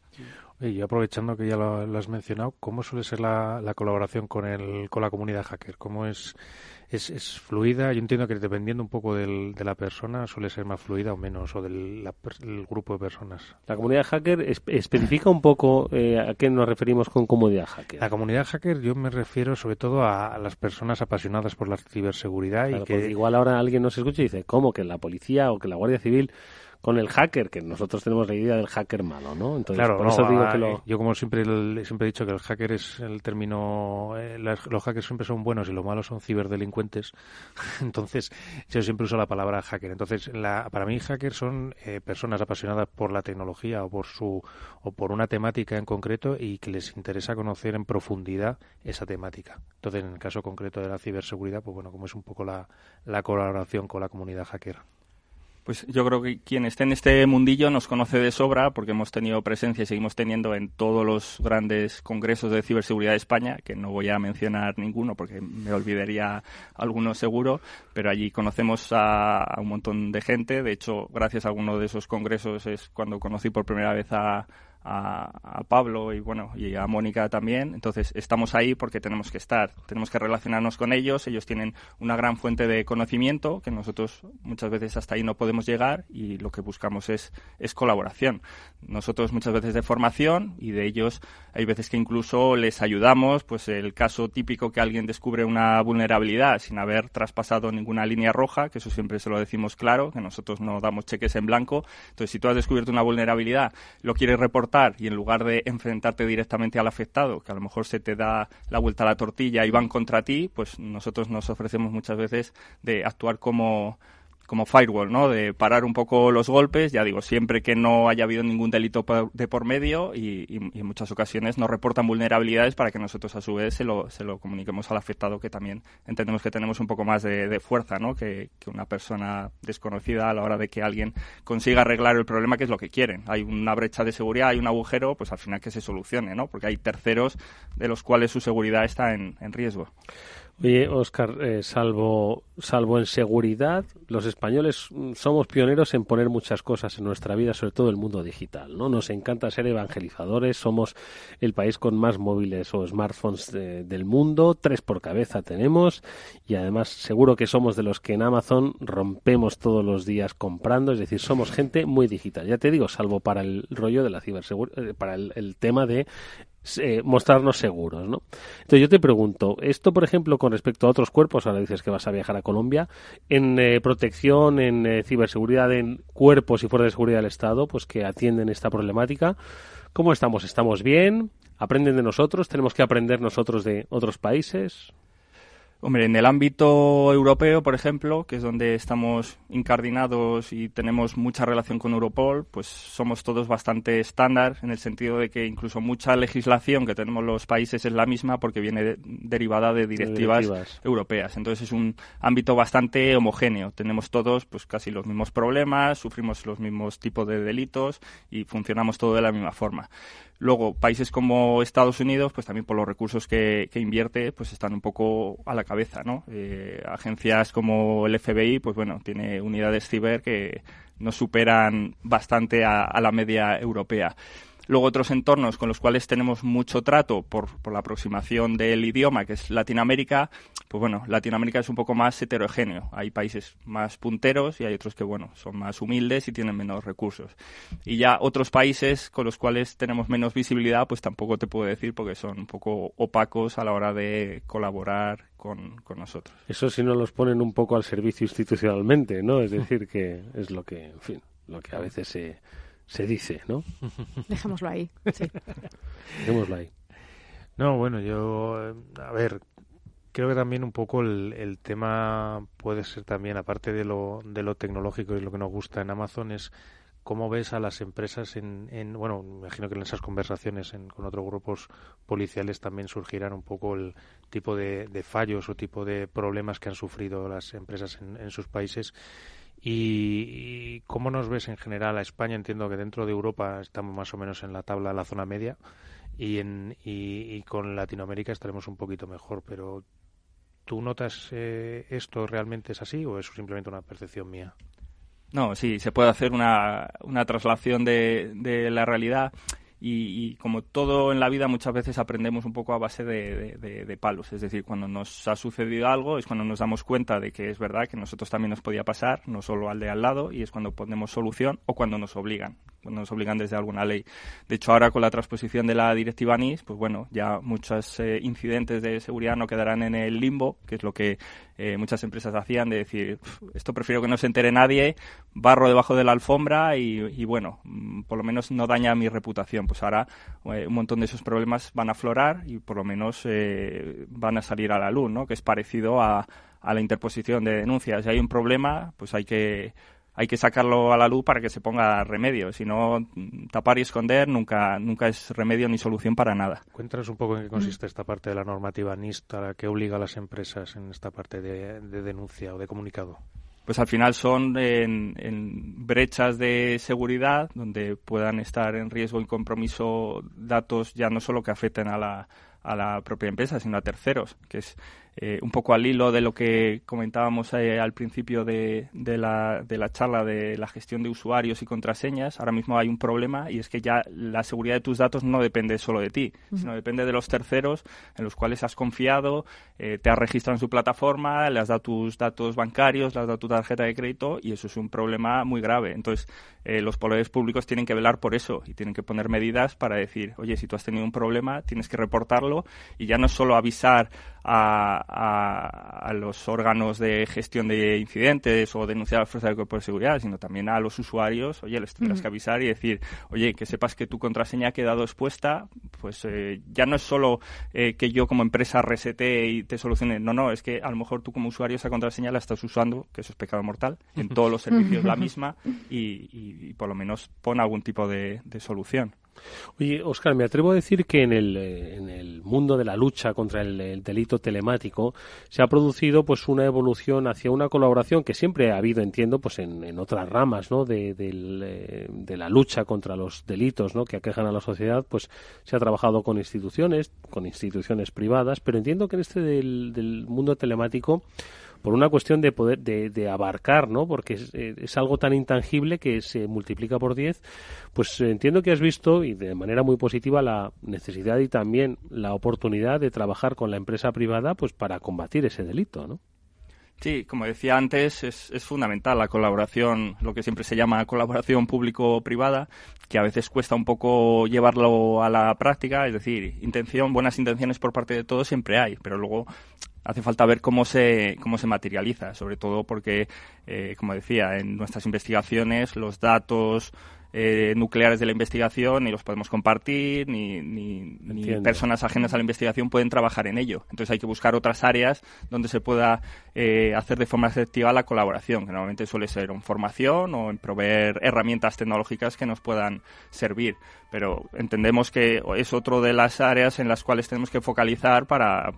Y aprovechando que ya lo has mencionado, ¿cómo suele ser la colaboración con la comunidad hacker? ¿Cómo es fluida? Yo entiendo que dependiendo un poco de la persona suele ser más fluida o menos, o del grupo de personas. La comunidad hacker especifica un poco a qué nos referimos con comunidad hacker. La comunidad hacker yo me refiero sobre todo a las personas apasionadas por la ciberseguridad. Claro, y que igual ahora alguien nos escucha y dice, ¿cómo que la policía o que la Guardia Civil con el hacker? Que nosotros tenemos la idea del hacker malo, ¿no? Entonces, claro, por eso digo que yo como siempre he dicho que el hacker es el término, los hackers siempre son buenos y los malos son ciberdelincuentes. Entonces yo siempre uso la palabra hacker. Entonces para mí hackers son personas apasionadas por la tecnología o por una temática en concreto y que les interesa conocer en profundidad esa temática. Entonces en el caso concreto de la ciberseguridad, pues bueno, como es un poco la colaboración con la comunidad hacker. Pues yo creo que quien esté en este mundillo nos conoce de sobra porque hemos tenido presencia y seguimos teniendo en todos los grandes congresos de ciberseguridad de España, que no voy a mencionar ninguno porque me olvidaría alguno seguro, pero allí conocemos a un montón de gente. De hecho, gracias a alguno de esos congresos es cuando conocí por primera vez a Pablo y a Mónica también. Entonces estamos ahí porque tenemos que estar, tenemos que relacionarnos con ellos. Ellos tienen una gran fuente de conocimiento que nosotros muchas veces hasta ahí no podemos llegar, y lo que buscamos es colaboración. Nosotros muchas veces de formación, y de ellos hay veces que incluso les ayudamos. Pues el caso típico que alguien descubre una vulnerabilidad sin haber traspasado ninguna línea roja, que eso siempre se lo decimos claro, que nosotros no damos cheques en blanco. Entonces, si tú has descubierto una vulnerabilidad, lo quieres reportar, y en lugar de enfrentarte directamente al afectado, que a lo mejor se te da la vuelta a la tortilla y van contra ti, pues nosotros nos ofrecemos muchas veces de actuar como firewall, ¿no? De parar un poco los golpes, ya digo, siempre que no haya habido ningún delito de por medio, y en muchas ocasiones nos reportan vulnerabilidades para que nosotros a su vez se lo comuniquemos al afectado, que también entendemos que tenemos un poco más de fuerza, ¿no? Que una persona desconocida a la hora de que alguien consiga arreglar el problema, que es lo que quieren. Hay una brecha de seguridad, hay un agujero, pues al final que se solucione, ¿no? Porque hay terceros de los cuales su seguridad está en riesgo. Oye, Óscar, salvo en seguridad, los españoles somos pioneros en poner muchas cosas en nuestra vida, sobre todo el mundo digital, ¿no? Nos encanta ser evangelizadores, somos el país con más móviles o smartphones del mundo, 3 por cabeza tenemos, y además seguro que somos de los que en Amazon rompemos todos los días comprando, es decir, somos gente muy digital. Ya te digo, salvo para el rollo de la ciberseguridad, para el tema de mostrarnos seguros, ¿no? Entonces yo te pregunto, esto por ejemplo con respecto a otros cuerpos, ahora dices que vas a viajar a Colombia, en protección, en ciberseguridad, en cuerpos y fuerzas de seguridad del Estado, pues que atienden esta problemática, ¿cómo estamos? ¿Estamos bien? ¿Aprenden de nosotros? ¿Tenemos que aprender nosotros de otros países? Hombre, en el ámbito europeo, por ejemplo, que es donde estamos incardinados y tenemos mucha relación con Europol, pues somos todos bastante estándar, en el sentido de que incluso mucha legislación que tenemos los países es la misma porque viene derivada de directivas europeas. Entonces es un ámbito bastante homogéneo. Tenemos todos pues casi los mismos problemas, sufrimos los mismos tipos de delitos y funcionamos todo de la misma forma. Luego, países como Estados Unidos, pues también por los recursos que invierte, pues están un poco a la cabeza, ¿no? Agencias como el FBI, pues bueno, tiene unidades ciber que nos superan bastante a la media europea. Luego, otros entornos con los cuales tenemos mucho trato por la aproximación del idioma, que es Latinoamérica, pues bueno, Latinoamérica es un poco más heterogéneo. Hay países más punteros y hay otros que, bueno, son más humildes y tienen menos recursos. Y ya otros países con los cuales tenemos menos visibilidad, pues tampoco te puedo decir porque son un poco opacos a la hora de colaborar con nosotros. Eso si no los ponen un poco al servicio institucionalmente, ¿no? Es decir, que es lo que, en fin, lo que a veces se dice, ¿no? Dejémoslo ahí, sí. Dejémoslo ahí. No, bueno, yo, a ver, creo que también un poco el tema puede ser también, aparte de lo tecnológico y lo que nos gusta en Amazon, es cómo ves a las empresas bueno, me imagino que en esas conversaciones con otros grupos policiales también surgirán un poco el tipo de fallos o tipo de problemas que han sufrido las empresas en sus países. ¿Y cómo nos ves en general a España? Entiendo que dentro de Europa estamos más o menos en la tabla de la zona media y con Latinoamérica estaremos un poquito mejor, pero ¿tú notas esto realmente es así o es simplemente una percepción mía? No, sí, se puede hacer una traslación de la realidad. Y como todo en la vida, muchas veces aprendemos un poco a base de palos. Es decir, cuando nos ha sucedido algo es cuando nos damos cuenta de que es verdad que a nosotros también nos podía pasar, no solo al de al lado, y es cuando ponemos solución o cuando nos obligan desde alguna ley. De hecho, ahora con la transposición de la directiva NIS, pues bueno, ya muchos incidentes de seguridad no quedarán en el limbo, que es lo que muchas empresas hacían, de decir, esto prefiero que no se entere nadie, barro debajo de la alfombra y bueno, por lo menos no daña mi reputación. Pues ahora un montón de esos problemas van a aflorar y por lo menos van a salir a la luz, ¿no? Que es parecido a la interposición de denuncias. Si hay un problema, pues hay que sacarlo a la luz para que se ponga remedio. Si no, tapar y esconder nunca es remedio ni solución para nada. Cuéntanos un poco en qué consiste esta parte de la normativa NIST que obliga a las empresas en esta parte de denuncia o de comunicado. pues al final son en brechas de seguridad donde puedan estar en riesgo y compromiso datos ya no solo que afecten a la propia empresa, sino a terceros, que es un poco al hilo de lo que comentábamos al principio de la charla de la gestión de usuarios y contraseñas. Ahora mismo hay un problema y es que ya la seguridad de tus datos no depende solo de ti, sino depende de los terceros en los cuales has confiado, te has registrado en su plataforma, le has dado tus datos bancarios, le has dado tu tarjeta de crédito y eso es un problema muy grave. Entonces, los poderes públicos tienen que velar por eso y tienen que poner medidas para decir, oye, si tú has tenido un problema, tienes que reportarlo y ya no solo avisar a los órganos de gestión de incidentes o denunciar a las fuerzas del cuerpo de seguridad, sino también a los usuarios, oye, les tendrás que avisar y decir, oye, que sepas que tu contraseña ha quedado expuesta, pues ya no es solo que yo como empresa resete y te solucione, no, es que a lo mejor tú como usuario esa contraseña la estás usando, que eso es pecado mortal, en todos los servicios la misma y por lo menos pon algún tipo de solución. Oye, Óscar, me atrevo a decir que en el mundo de la lucha contra el delito telemático se ha producido pues una evolución hacia una colaboración que siempre ha habido, entiendo, pues en otras ramas, ¿no? de la lucha contra los delitos, ¿no? que aquejan a la sociedad, pues se ha trabajado con instituciones privadas, pero entiendo que en este del mundo telemático, por una cuestión de poder de abarcar, ¿no? Porque es algo tan intangible que se multiplica por 10, pues entiendo que has visto, y de manera muy positiva, la necesidad y también la oportunidad de trabajar con la empresa privada pues para combatir ese delito, ¿no? Sí, como decía antes, es fundamental la colaboración, lo que siempre se llama colaboración público-privada, que a veces cuesta un poco llevarlo a la práctica, es decir, buenas intenciones por parte de todos siempre hay, pero luego hace falta ver cómo se materializa, sobre todo porque, como decía, en nuestras investigaciones los datos nucleares de la investigación ni los podemos compartir, ni personas ajenas a la investigación pueden trabajar en ello. Entonces hay que buscar otras áreas donde se pueda hacer de forma efectiva la colaboración, que normalmente suele ser en formación o en proveer herramientas tecnológicas que nos puedan servir. Pero entendemos que es otro de las áreas en las cuales tenemos que focalizar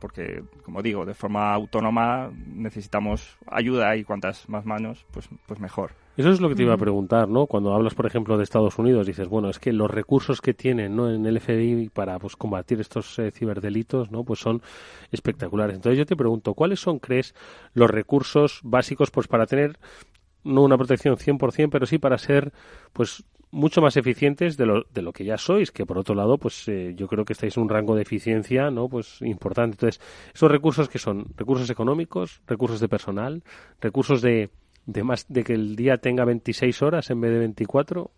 porque, como digo, de forma autónoma necesitamos ayuda y cuantas más manos, pues mejor. Eso es lo que te iba a preguntar, ¿no? Cuando hablas, por ejemplo, de Estados Unidos, dices, bueno, es que los recursos que tienen, ¿no? en el FBI para pues combatir estos ciberdelitos, ¿no? Pues son espectaculares. Entonces yo te pregunto, ¿cuáles son, crees, los recursos básicos pues para tener no una protección 100%, pero sí para ser pues mucho más eficientes de lo que ya sois, que por otro lado, pues yo creo que estáis en un rango de eficiencia, ¿no? Pues importante. Entonces, esos recursos que son recursos económicos, recursos de personal, recursos de que el día tenga 26 horas en vez de 24.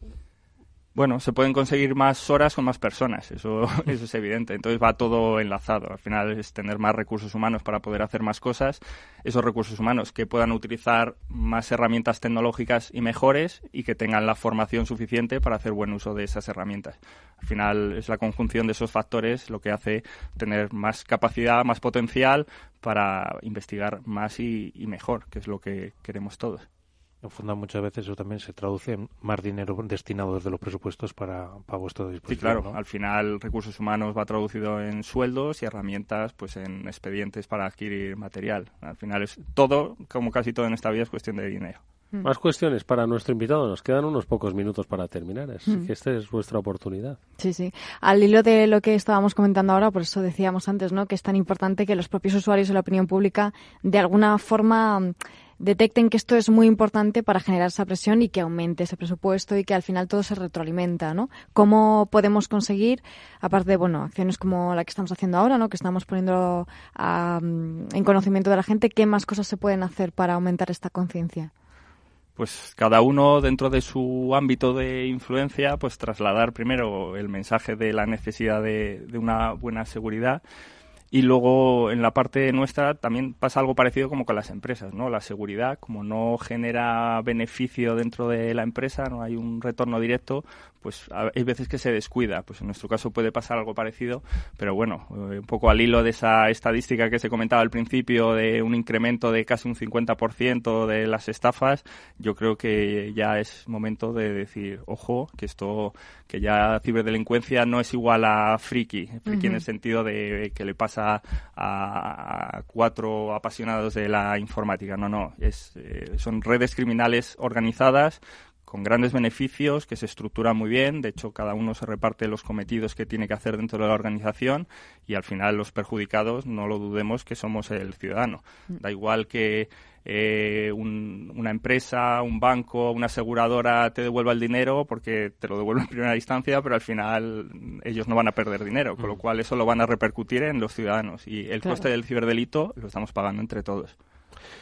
Bueno, se pueden conseguir más horas con más personas, eso es evidente. Entonces va todo enlazado. Al final es tener más recursos humanos para poder hacer más cosas. Esos recursos humanos que puedan utilizar más herramientas tecnológicas y mejores y que tengan la formación suficiente para hacer buen uso de esas herramientas. Al final es la conjunción de esos factores lo que hace tener más capacidad, más potencial para investigar más y mejor, que es lo que queremos todos. En fondo, muchas veces eso también se traduce en más dinero destinado desde los presupuestos para vuestra disposición. Sí, claro. ¿No? Al final, recursos humanos va traducido en sueldos y herramientas, pues en expedientes para adquirir material. Al final es todo, como casi todo en esta vida, es cuestión de dinero. Más cuestiones para nuestro invitado. Nos quedan unos pocos minutos para terminar. Así que esta es vuestra oportunidad. Sí, sí. Al hilo de lo que estábamos comentando ahora, por eso decíamos antes, ¿no? Que es tan importante que los propios usuarios y la opinión pública de alguna forma detecten que esto es muy importante para generar esa presión y que aumente ese presupuesto y que al final todo se retroalimenta, ¿no? ¿Cómo podemos conseguir, aparte de, bueno, acciones como la que estamos haciendo ahora, ¿no? Que estamos poniendo en conocimiento de la gente, qué más cosas se pueden hacer para aumentar esta conciencia? Pues cada uno dentro de su ámbito de influencia, pues trasladar primero el mensaje de la necesidad de una buena seguridad. Y luego, en la parte nuestra, también pasa algo parecido como con las empresas, ¿no? La seguridad, como no genera beneficio dentro de la empresa, no hay un retorno directo, pues hay veces que se descuida. Pues en nuestro caso puede pasar algo parecido, pero bueno, un poco al hilo de esa estadística que se comentaba al principio de un incremento de casi un 50% de las estafas, yo creo que ya es momento de decir, ojo, que ya ciberdelincuencia no es igual a friki en el sentido de que le pasa a 4 apasionados de la informática. No, son redes criminales organizadas con grandes beneficios, que se estructuran muy bien. De hecho, cada uno se reparte los cometidos que tiene que hacer dentro de la organización y al final los perjudicados, no lo dudemos, que somos el ciudadano. Da igual que una empresa, un banco, una aseguradora te devuelva el dinero porque te lo devuelve en primera instancia, pero al final ellos no van a perder dinero, con lo cual eso lo van a repercutir en los ciudadanos y el coste del ciberdelito lo estamos pagando entre todos.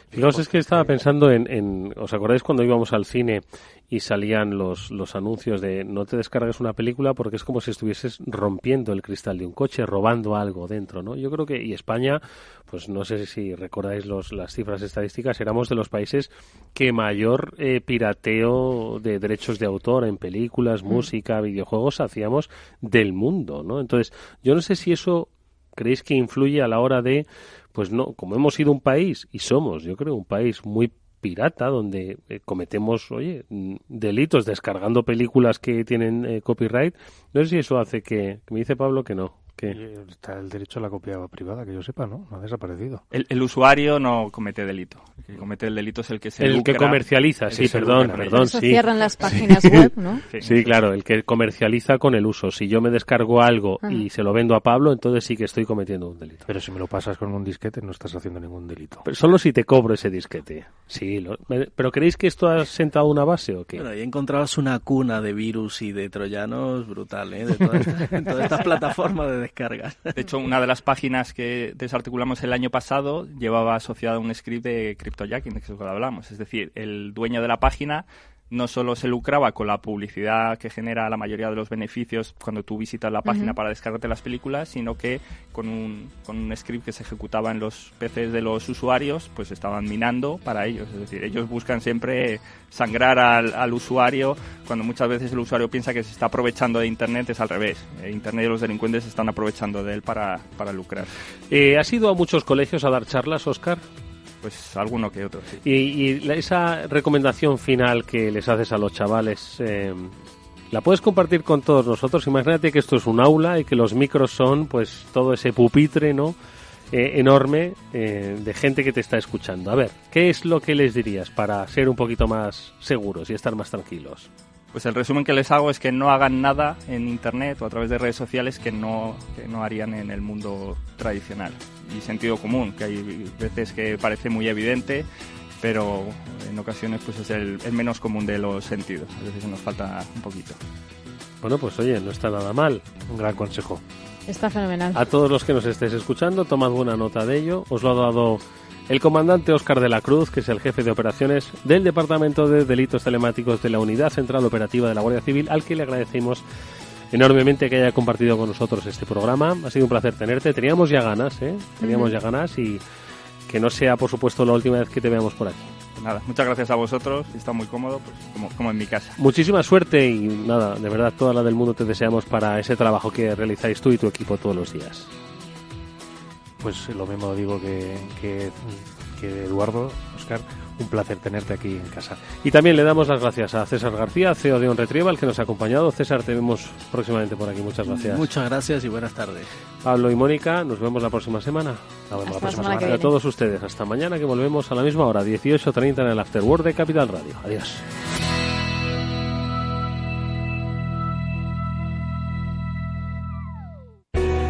Fijaos, es que estaba pensando en ¿os acordáis cuando íbamos al cine y salían los anuncios de no te descargues una película porque es como si estuvieses rompiendo el cristal de un coche, robando algo dentro, ¿no? Yo creo que, y España, pues no sé si recordáis las cifras estadísticas, éramos de los países que mayor pirateo de derechos de autor en películas, música, videojuegos hacíamos del mundo, ¿no? Entonces, yo no sé si eso creéis que influye a la hora de, pues no, como hemos sido un país, y somos, yo creo, un país muy pirata, donde cometemos, delitos descargando películas que tienen copyright, no sé si eso hace que me dice Pablo que no. Está el derecho a la copia privada, que yo sepa, ¿no? No ha desaparecido. El usuario no comete delito. El que comete el delito es el que se lucra. El que comercializa, sí, perdón, eso sí. Cierran las páginas web, ¿no? Sí, claro, el que comercializa con el uso. Si yo me descargo algo y se lo vendo a Pablo, entonces sí que estoy cometiendo un delito. Pero si me lo pasas con un disquete, no estás haciendo ningún delito. Pero solo si te cobro ese disquete. Sí, ¿pero creéis que esto ha sentado una base o qué? Bueno, ahí encontrabas una cuna de virus y de troyanos brutal, ¿eh? De todas estas plataformas de descargas. De hecho, una de las páginas que desarticulamos el año pasado llevaba asociado un script de cryptojacking, de que es lo que hablamos. Es decir, el dueño de la página no solo se lucraba con la publicidad que genera la mayoría de los beneficios cuando tú visitas la página para descargarte las películas, sino que con un script que se ejecutaba en los PCs de los usuarios, pues estaban minando para ellos. Es decir, ellos buscan siempre sangrar al usuario, cuando muchas veces el usuario piensa que se está aprovechando de Internet, es al revés. Internet y los delincuentes se están aprovechando de él para lucrar. ¿Has ido a muchos colegios a dar charlas, Óscar? Pues alguno que otro, sí. Y esa recomendación final que les haces a los chavales, ¿la puedes compartir con todos nosotros? Imagínate que esto es un aula y que los micros son pues todo ese pupitre, ¿no? Enorme de gente que te está escuchando. A ver, ¿qué es lo que les dirías para ser un poquito más seguros y estar más tranquilos? Pues el resumen que les hago es que no hagan nada en Internet o a través de redes sociales que no harían en el mundo tradicional. Y sentido común, que hay veces que parece muy evidente, pero en ocasiones pues es el menos común de los sentidos. A veces nos falta un poquito. Bueno, pues oye, no está nada mal. Un gran consejo. Está fenomenal. A todos los que nos estéis escuchando, tomad buena nota de ello. Os lo ha dado el comandante Óscar de la Cruz, que es el jefe de operaciones del Departamento de Delitos Telemáticos de la Unidad Central Operativa de la Guardia Civil, al que le agradecemos enormemente que haya compartido con nosotros este programa. Ha sido un placer tenerte. Teníamos ya ganas, Teníamos ya ganas y que no sea, por supuesto, la última vez que te veamos por aquí. Pues nada, muchas gracias a vosotros. Está muy cómodo, pues como en mi casa. Muchísima suerte y nada, de verdad, toda la del mundo te deseamos para ese trabajo que realizáis tú y tu equipo todos los días. Pues lo mismo digo que Eduardo, Óscar, un placer tenerte aquí en casa. Y también le damos las gracias a César García, CEO de OnRetrieval, que nos ha acompañado. César, te vemos próximamente por aquí. Muchas gracias. Muchas gracias y buenas tardes. Pablo y Mónica, nos vemos la próxima semana. Nos vemos la próxima semana. Y a todos ustedes, hasta mañana, que volvemos a la misma hora, 18:30 en el After Work de Capital Radio. Adiós.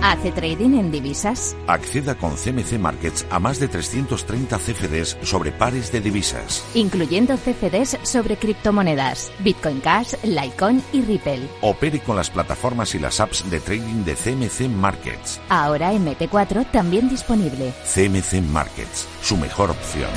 ¿Hace trading en divisas? Acceda con CMC Markets a más de 330 CFDs sobre pares de divisas, incluyendo CFDs sobre criptomonedas, Bitcoin Cash, Litecoin y Ripple. Opere con las plataformas y las apps de trading de CMC Markets. Ahora MT4 también disponible. CMC Markets, su mejor opción.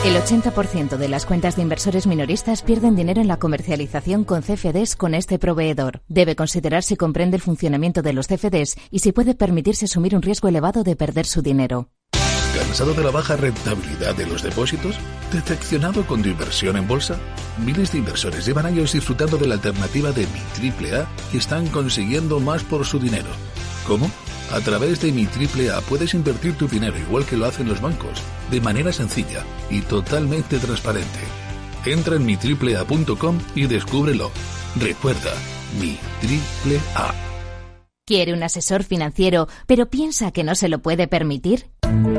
El 80% de las cuentas de inversores minoristas pierden dinero en la comercialización con CFDs con este proveedor. Debe considerar si comprende el funcionamiento de los CFDs y si puede permitirse asumir un riesgo elevado de perder su dinero. ¿Cansado de la baja rentabilidad de los depósitos? ¿Decepcionado con tu inversión en bolsa? Miles de inversores llevan años disfrutando de la alternativa de Mi AAA y están consiguiendo más por su dinero. ¿Cómo? A través de Mi AAA puedes invertir tu dinero igual que lo hacen los bancos, de manera sencilla y totalmente transparente. Entra en mitriplea.com y descúbrelo. Recuerda, Mi AAA. ¿Quiere un asesor financiero, pero piensa que no se lo puede permitir?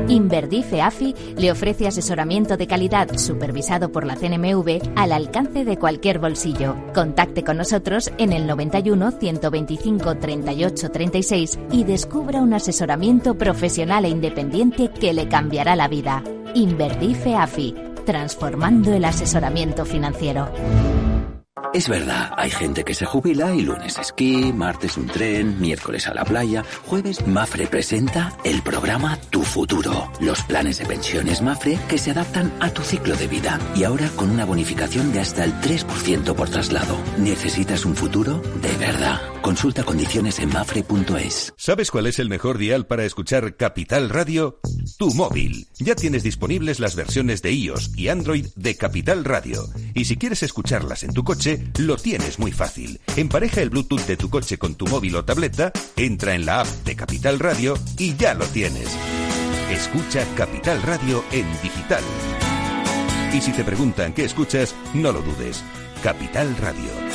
Inverdife AFI le ofrece asesoramiento de calidad supervisado por la CNMV al alcance de cualquier bolsillo. Contacte con nosotros en el 91 125 38 36 y descubra un asesoramiento profesional e independiente que le cambiará la vida. Inverdife AFI, transformando el asesoramiento financiero. Es verdad, hay gente que se jubila y lunes esquí, martes un tren, miércoles a la playa, jueves Mafre presenta el programa Tu Futuro. Los planes de pensiones Mafre que se adaptan a tu ciclo de vida y ahora con una bonificación de hasta el 3% por traslado. ¿Necesitas un futuro? De verdad. Consulta condiciones en mafre.es. ¿Sabes cuál es el mejor dial para escuchar Capital Radio? Tu móvil. Ya tienes disponibles las versiones de iOS y Android de Capital Radio. Y si quieres escucharlas en tu coche, lo tienes muy fácil. Empareja el Bluetooth de tu coche con tu móvil o tableta, entra en la app de Capital Radio y ya lo tienes. Escucha Capital Radio en digital. Y si te preguntan qué escuchas, no lo dudes. Capital Radio.